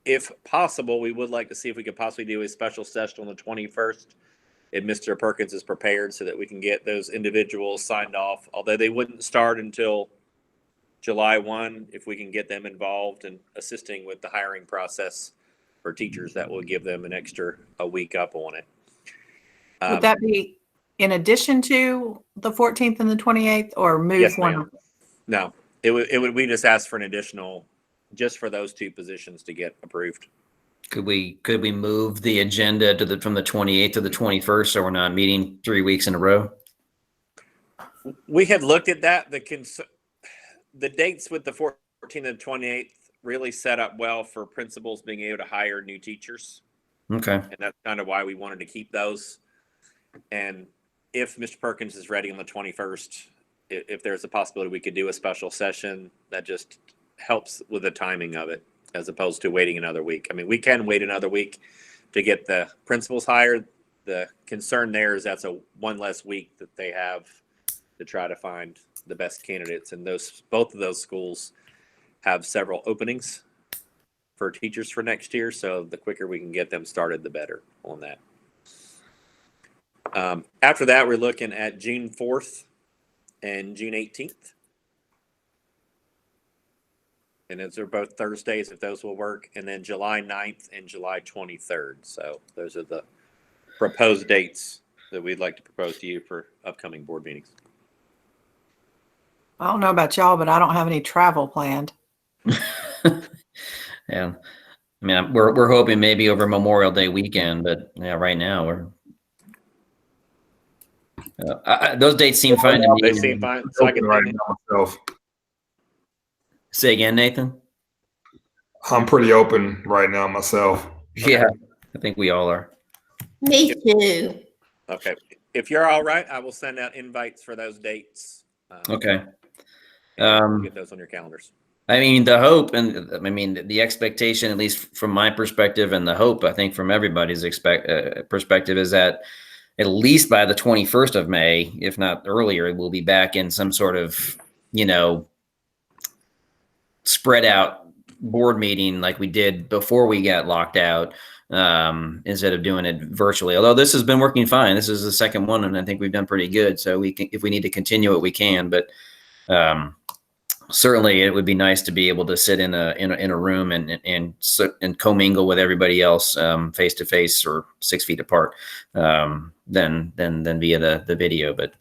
if possible, we would like to see if we could possibly do a special session on the 21st if Mr. Perkins is prepared, so that we can get those individuals signed off, although they wouldn't start until July 1. If we can get them involved in assisting with the hiring process for teachers, that will give them an extra week up on it. Would that be in addition to the 14th and the 28th, or move Yes, one? ma'am. No, it would, we just ask for an additional, just for those two positions to get approved. Could we move the agenda to from the 28th to the 21st, so we're not meeting 3 weeks in a row? We have looked at that. The dates with the 14th and 28th really set up well for principals being able to hire new teachers. Okay. And that's kind of why we wanted to keep those. And if Mr. Perkins is ready on the 21st, if there's a possibility we could do a special session, that just helps with the timing of it, as opposed to waiting another week. I mean, we can wait another week to get the principals hired. The concern there is that's one less week that they have to try to find the best candidates. And both of those schools have several openings for teachers for next year. So the quicker we can get them started, the better on that. After that, we're looking at June 4th and June 18th. And those are both Thursdays, if those will work. And then July 9th and July 23rd. So those are the proposed dates that we'd like to propose to you for upcoming board meetings. I don't know about y'all, but I don't have any travel planned. Yeah. I mean, we're hoping maybe over Memorial Day weekend, but yeah, right now we're those dates seem fine to me. They seem fine. So I Open can right now myself. Say again, Nathan. I'm pretty open right now myself. Yeah, I think we all are. Me too. Okay. If you're all right, I will send out invites for those dates. Okay. And get those on your calendars. I mean, the hope and I mean, the expectation, at least from my perspective, and the hope, I think, from everybody's perspective, is that at least by the 21st of May, if not earlier, we'll be back in some sort of, spread out board meeting like we did before we got locked out, instead of doing it virtually. Although this has been working fine. This is the second one, and I think we've done pretty good. So we can, if we need to continue it, we can. But certainly, it would be nice to be able to sit in a room and commingle with everybody else face to face or 6 feet apart, than via the video. But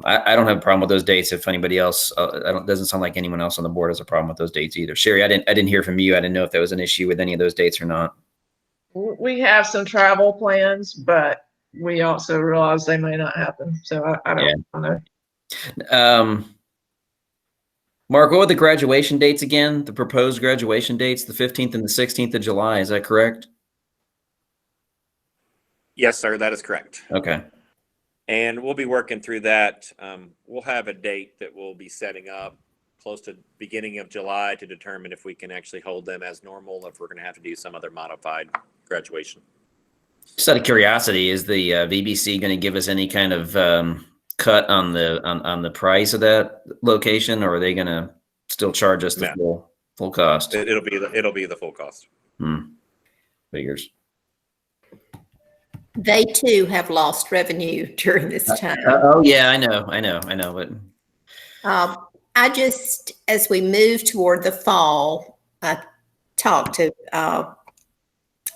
I don't have a problem with those dates. If anybody else, doesn't sound like anyone else on the board has a problem with those dates either. Sherry, I didn't hear from you. I didn't know if there was an issue with any of those dates or not. We have some travel plans, but we also realize they may not happen. So I don't know. Mark, what were the graduation dates again? The proposed graduation dates, the 15th and the 16th of July. Is that correct? Yes, sir. That is correct. Okay. And we'll be working through that. We'll have a date that we'll be setting up close to beginning of July to determine if we can actually hold them as normal, or if we're going to have to do some other modified graduation. Just out of curiosity, is the VBC going to give us any kind of cut on the price of that location, or are they going to still charge us the full cost? It'll be the full cost. Figures. They too have lost revenue during this time. Oh yeah, I know. But I just, as we move toward the fall, I talked to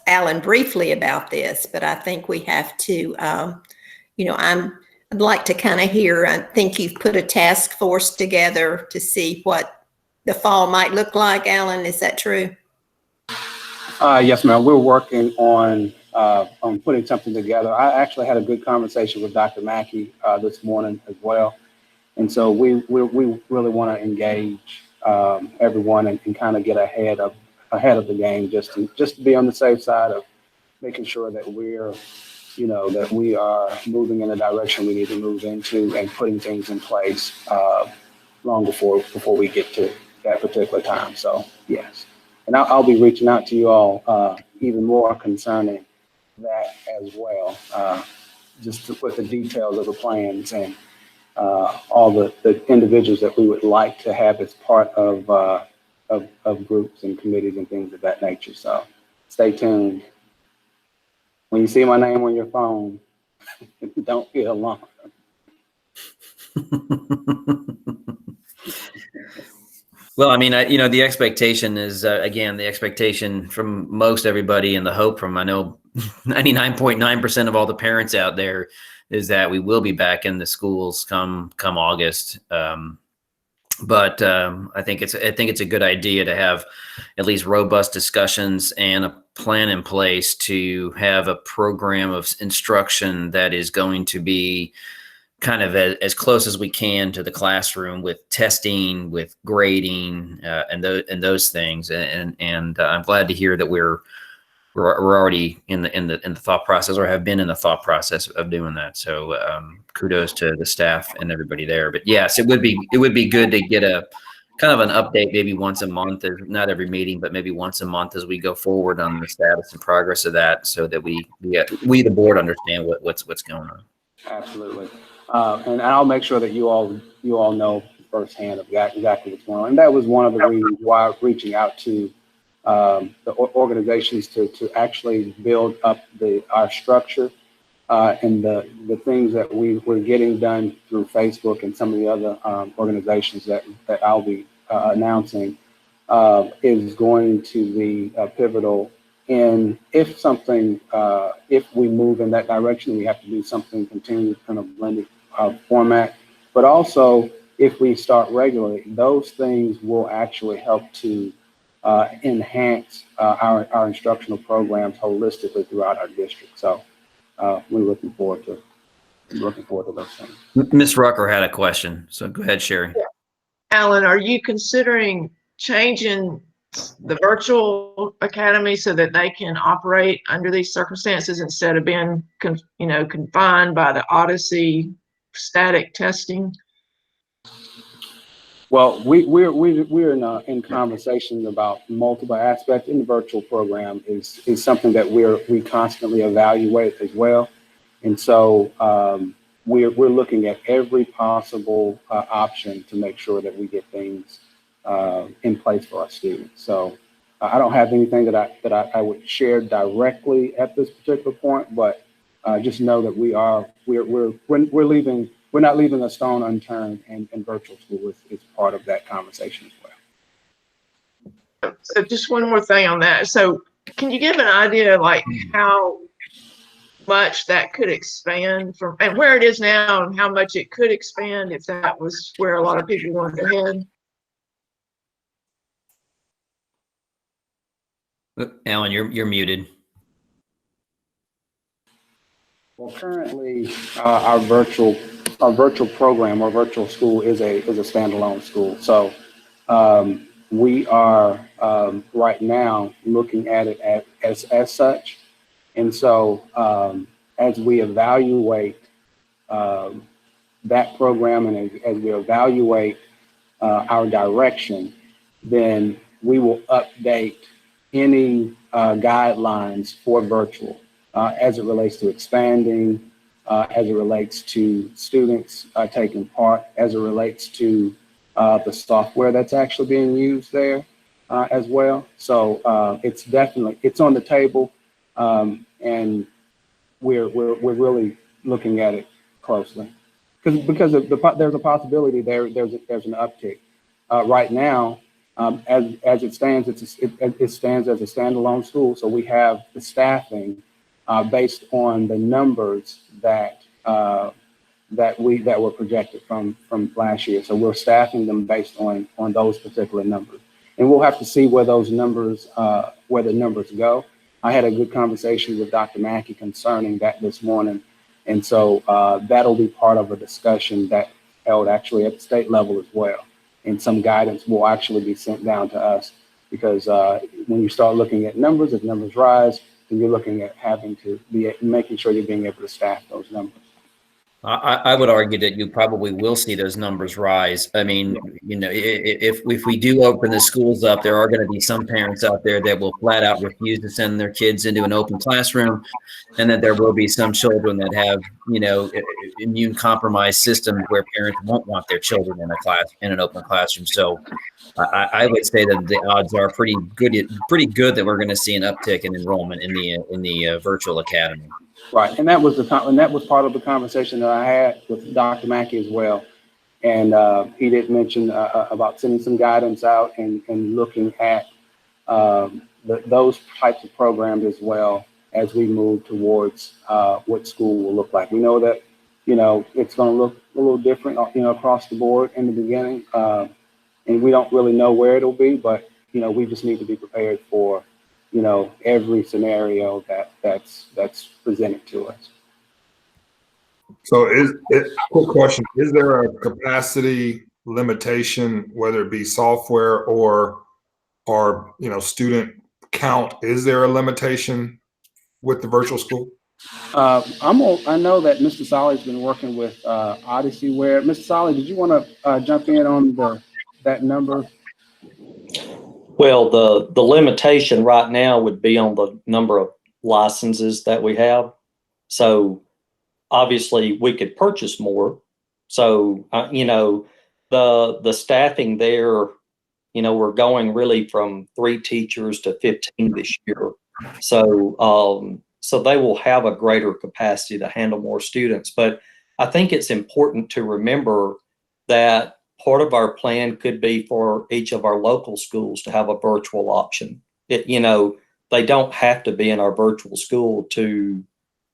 Alan briefly about this, but I think we have to, I'd like to kind of hear, I think you've put a task force together to see what the fall might look like. Alan, is that true? Yes, ma'am. We're working on putting something together. I actually had a good conversation with Dr. Mackey this morning as well. And so we really want to engage everyone and kind of get ahead of the game, just to be on the safe side of making sure that we're, that we are moving in the direction we need to move into and putting things in place long before we get to that particular time. So yes, and I'll be reaching out to you all even more concerning that as well, just to put the details of the plans and all the individuals that we would like to have as part of groups and committees and things of that nature. So stay tuned. When you see my name on your phone, don't feel alarmed. Well, I mean, the expectation is, again, the expectation from most everybody and the hope from, I know 99.9% of all the parents out there is that we will be back in the schools come August. But I think it's a good idea to have at least robust discussions and a plan in place to have a program of instruction that is going to be kind of as close as we can to the classroom, with testing, with grading, and those things. And I'm glad to hear that we're already in the thought process, or have been in the thought process of doing that. So kudos to the staff and everybody there. But yes, it would be good to get a kind of an update, maybe once a month, not every meeting, but maybe once a month as we go forward on the status and progress of that, so that we the board understand what's going on. Absolutely. And I'll make sure that you all know firsthand of exactly what's going on. And that was one of the reasons why reaching out to the organizations to actually build up our structure and the things that we're getting done through Facebook and some of the other organizations that I'll be announcing is going to be pivotal. And if we move in that direction, we have to do something continued kind of blended format. But also, if we start regularly, those things will actually help to enhance our instructional programs holistically throughout our district. So we're looking forward to those things. Ms. Rucker had a question, so go ahead, Sherry. Alan, are you considering changing the virtual academy so that they can operate under these circumstances instead of being confined by the Odyssey static testing? Well, we're in conversations about multiple aspects, and the virtual program is something that we constantly evaluate as well. And so we're looking at every possible option to make sure that we get things in place for our students. So I don't have anything that I would share directly at this particular point, but just know that we're not leaving a stone unturned, and virtual school is part of that conversation as well. So just one more thing on that. So can you give an idea like how much that could expand from, and where it is now, and how much it could expand if that was where a lot of people wanted to head? Alan, you're muted. Well, currently, our virtual program or virtual school is a standalone school. So we are right now looking at it as such. And so as we evaluate that program and as we evaluate our direction, then we will update any guidelines for virtual as it relates to expanding, as it relates to students taking part, as it relates to the software that's actually being used there as well. So it's on the table, and we're really looking at it closely because there's a possibility there's an uptick. Right now, as it stands, it stands as a standalone school. So we have the staffing based on the numbers that were projected from last year. So we're staffing them based on those particular numbers, and we'll have to see where those numbers where the numbers go. I had a good conversation with Dr. Mackey concerning that this morning, and so that'll be part of a discussion that held actually at the state level as well. And some guidance will actually be sent down to us because when you start looking at numbers, if numbers rise, then you're looking at having to be making sure you're being able to staff those numbers. I would argue that you probably will see those numbers rise. I mean, if we do open the schools up, there are going to be some parents out there that will flat out refuse to send their kids into an open classroom, and that there will be some children that have, immune compromised systems where parents won't want their children in an open classroom. So I would say that the odds are pretty good that we're going to see an uptick in enrollment in the virtual academy. Right, and that was part of the conversation that I had with Dr. Mackey as well, and he did mention about sending some guidance out and looking at those types of programs as well as we move towards what school will look like. We know that it's going to look a little different across the board in the beginning, and we don't really know where it'll be, but we just need to be prepared for every scenario that's presented to us. So quick question, is there a capacity limitation, whether it be software or student count? Is there a limitation with the virtual school? I know that Mr. Solly's been working with Odyssey. Where Mr. Solly, did you want to jump in on that number? Well, the limitation right now would be on the number of licenses that we have. So obviously we could purchase more. So, the staffing there, we're going really from 3 teachers to 15 this year. So so they will have a greater capacity to handle more students. But I think it's important to remember that part of our plan could be for each of our local schools to have a virtual option. They don't have to be in our virtual school to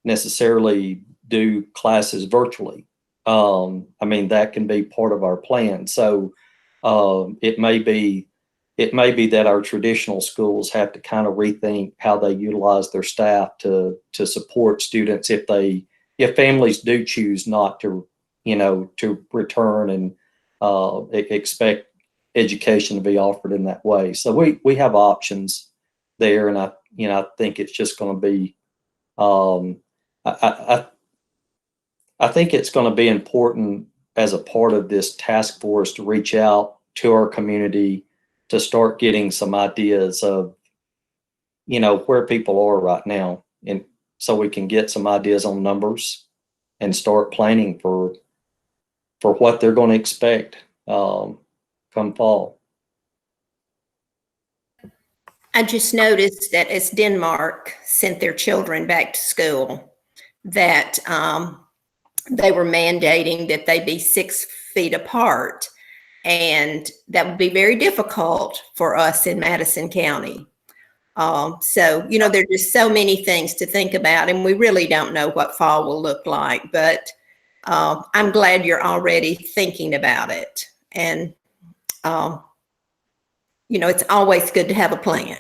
necessarily do classes virtually. That can be part of our plan. So it may be that our traditional schools have to kind of rethink how they utilize their staff to support students if families do choose not to return and expect education to be offered in that way. So we have options there, and I think it's just going to be I think it's going to be important as a part of this task force to reach out to our community to start getting some ideas of, where people are right now. And so we can get some ideas on numbers and start planning for what they're going to expect come fall. I just noticed that as Denmark sent their children back to school, that they were mandating that they be 6 feet apart. And that would be very difficult for us in Madison County. So, there are just so many things to think about, and we really don't know what fall will look like. But I'm glad you're already thinking about it. And, it's always good to have a plan.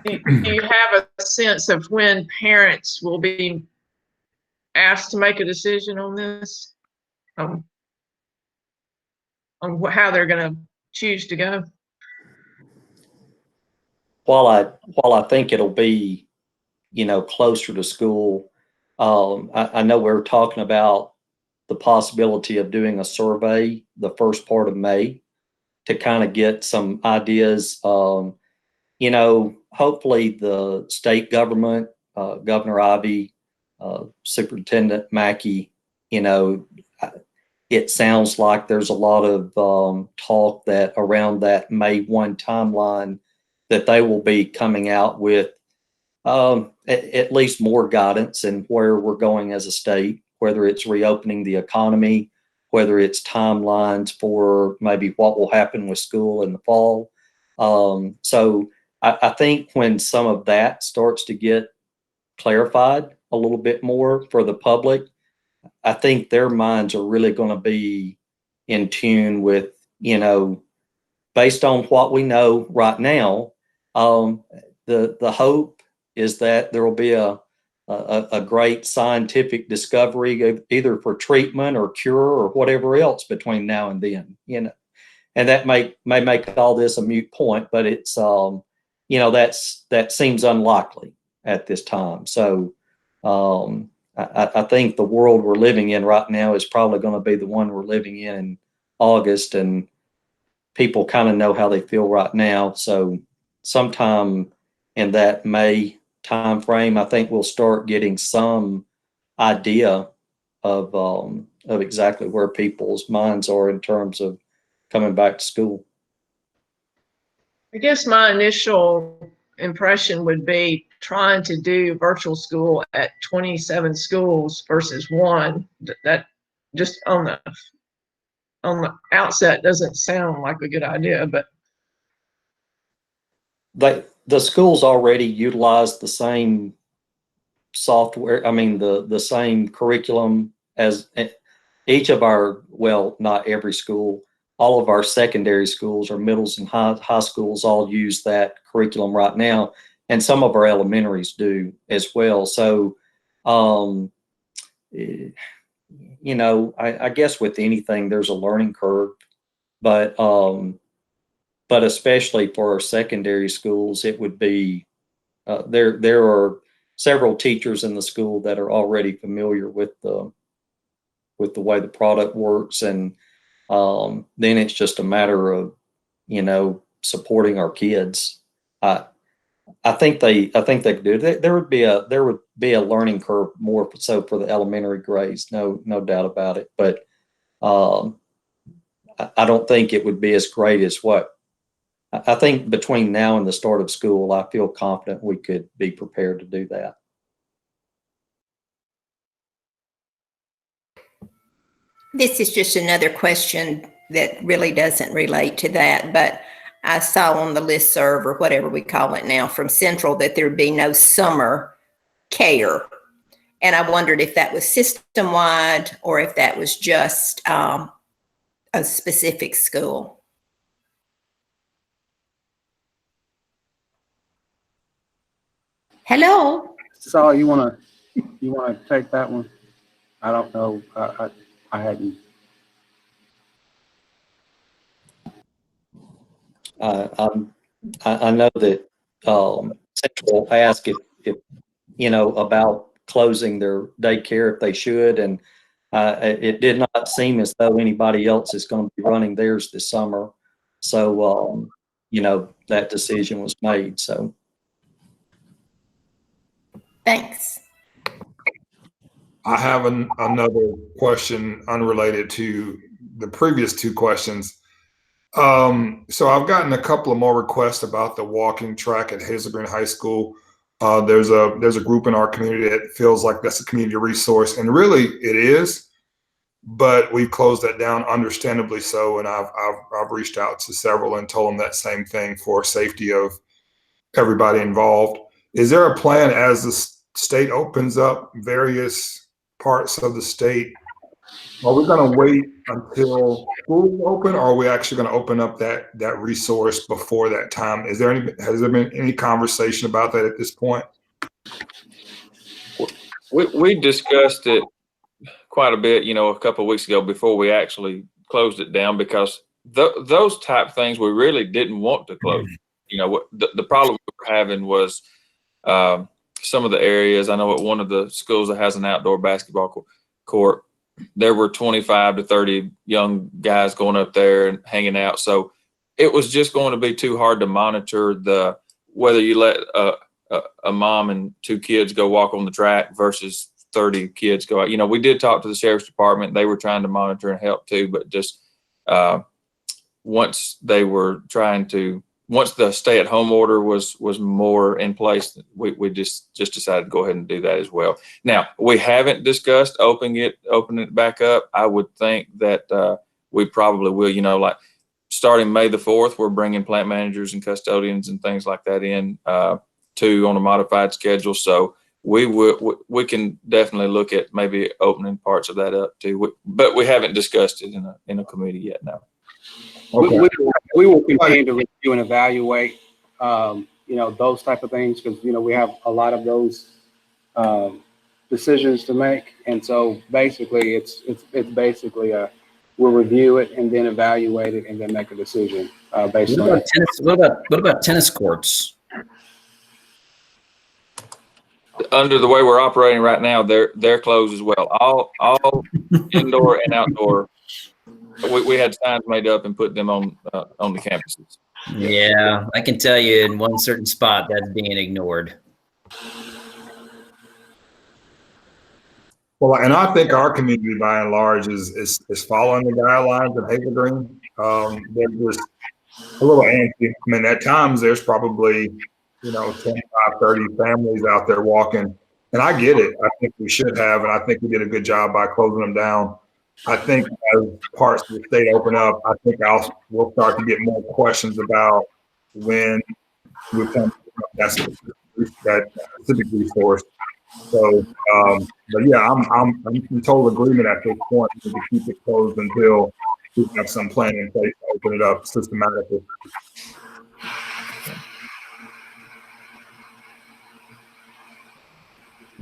Do you have a sense of when parents will be asked to make a decision on this? On how they're going to choose to go? While I think it'll be, closer to school, I know we're talking about the possibility of doing a survey the first part of May to kind of get some ideas. Hopefully the state government, Governor Ivey, Superintendent Mackey, it sounds like there's a lot of talk that around that May 1 timeline that they will be coming out with at least more guidance in where we're going as a state, whether it's reopening the economy, whether it's timelines for maybe what will happen with school in the fall. So I think when some of that starts to get clarified a little bit more for the public, I think their minds are really going to be in tune with, based on what we know right now. The hope is that there will be a great scientific discovery either for treatment or cure or whatever else between now and then, and that may make all this a moot point, but it's that seems unlikely at this time. So I think the world we're living in right now is probably going to be the one we're living in August, and people kind of know how they feel right now. So sometime in that May time frame, I think we'll start getting some idea of exactly where people's minds are in terms of coming back to school. I guess my initial impression would be trying to do virtual school at 27 schools versus 1. That just on the outset doesn't sound like a good idea, but the schools already utilize the same software. The same curriculum as each of our, well, not every school, all of our secondary schools or middles and high schools all use that curriculum right now. And some of our elementaries do as well. So, I guess with anything, there's a learning curve, but especially for our secondary schools, it would be, there are several teachers in the school that are already familiar with the way the product works. And then it's just a matter of, supporting our kids. I think they could do it. There would be a learning curve more so for the elementary grades, no doubt about it. But I don't think it would be as great as what I think between now and the start of school, I feel confident we could be prepared to do that. This is just another question that really doesn't relate to that, but I saw on the listserv or whatever we call it now from Central that there'd be no summer care. And I wondered if that was system-wide or if that was just a specific school. Hello? Saul, you wanna take that one? I don't know. I hadn't. I know that Central asked if about closing their daycare if they should, and it did not seem as though anybody else is going to be running theirs this summer. So that decision was made. So Thanks. I have another question unrelated to the previous two questions. So I've gotten a couple of more requests about the walking track at Hazel Green High School. There's a group in our community that feels like that's a community resource, and really it is, but we've closed that down, understandably so. And I've reached out to several and told them that same thing for safety of everybody involved. Is there a plan as the state opens up various parts of the state? Are we going to wait until schools open, or are we actually going to open up that resource before that time? Has there been any conversation about that at this point? We discussed it quite a bit, a couple of weeks ago before we actually closed it down, because those type of things we really didn't want to close. The problem we were having was some of the areas. I know at one of the schools that has an outdoor basketball court, there were 25 to 30 young guys going up there and hanging out. So it was just going to be too hard to monitor whether you let a mom and two kids go walk on the track versus 30 kids go out. We did talk to the sheriff's department. They were trying to monitor and help too, but just once the stay-at-home order was more in place, we just decided to go ahead and do that as well. Now, we haven't discussed opening it back up. I would think that we probably will. Like starting May the 4th, we're bringing plant managers and custodians and things like that in too on a modified schedule. So we can definitely look at maybe opening parts of that up too. But we haven't discussed it in a committee yet. No. Okay. We will continue to review and evaluate, those type of things, because, we have a lot of those decisions to make. And so basically it's basically we'll review it and then evaluate it and then make a decision based on it. What about tennis courts? Under the way we're operating right now, they're closed as well. All indoor and outdoor. We had signs made up and put them on the campuses. Yeah, I can tell you in one certain spot that's being ignored. Well, and I think our community by and large is following the guidelines of Hazel Green. They're just a little antsy. I mean, at times there's probably 25, 30 families out there walking, and I get it. I think we should have, and I think we did a good job by closing them down. I think as parts of the state open up, I think we'll start to get more questions about when we come to that specific resource. So, but yeah, I'm in total agreement at this point to keep it closed until we have some plan in place to open it up systematically.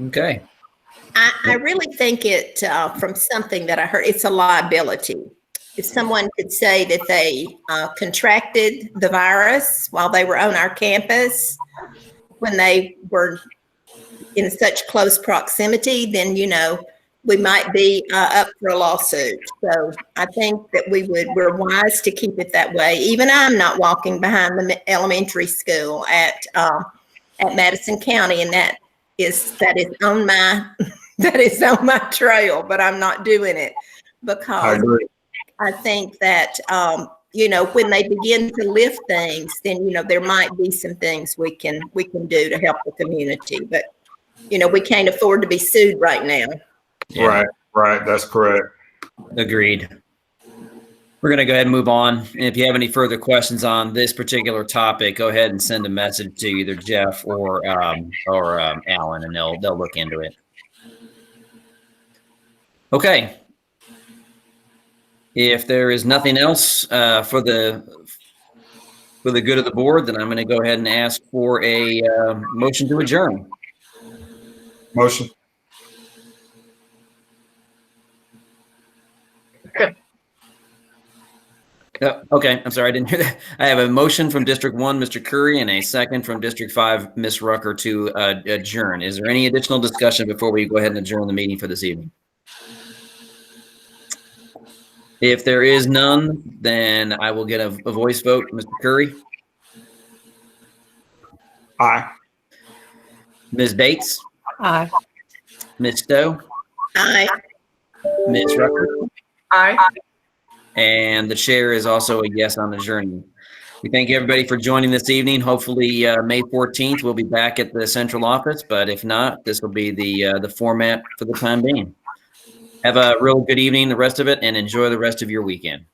Okay. I really think it, from something that I heard, it's a liability. If someone could say that they contracted the virus while they were on our campus, when they were in such close proximity, then, we might be up for a lawsuit. So I think that we're wise to keep it that way. Even I'm not walking behind the elementary school at Madison County, and that is on my trail, but I'm not doing it because I think that when they begin to lift things, then, there might be some things we can do to help the community. But, we can't afford to be sued right now. Yeah. Right. That's correct. Agreed. We're going to go ahead and move on. And if you have any further questions on this particular topic, go ahead and send a message to either Jeff or Alan, and they'll look into it. Okay. If there is nothing else for the good of the board, then I'm going to go ahead and ask for a motion to adjourn. Motion. Okay, I'm sorry, I didn't hear that. I have a motion from District 1, Mr. Curry, and a second from District 5, Ms. Rucker, to adjourn. Is there any additional discussion before we go ahead and adjourn the meeting for this evening? If there is none, then I will get a voice vote. Mr. Curry? Aye. Ms. Bates? Aye. Ms. Stowe? Aye. Ms. Rucker? Aye. And the chair is also a yes on adjournment. We thank everybody for joining this evening. Hopefully, May 14th, we'll be back at the central office, but if not, this will be the format for the time being. Have a real good evening, the rest of it, and enjoy the rest of your weekend.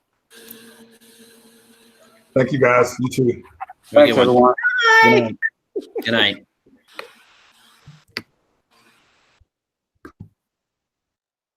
Thank you, guys. You too. Thanks, everyone. Good night. Good night.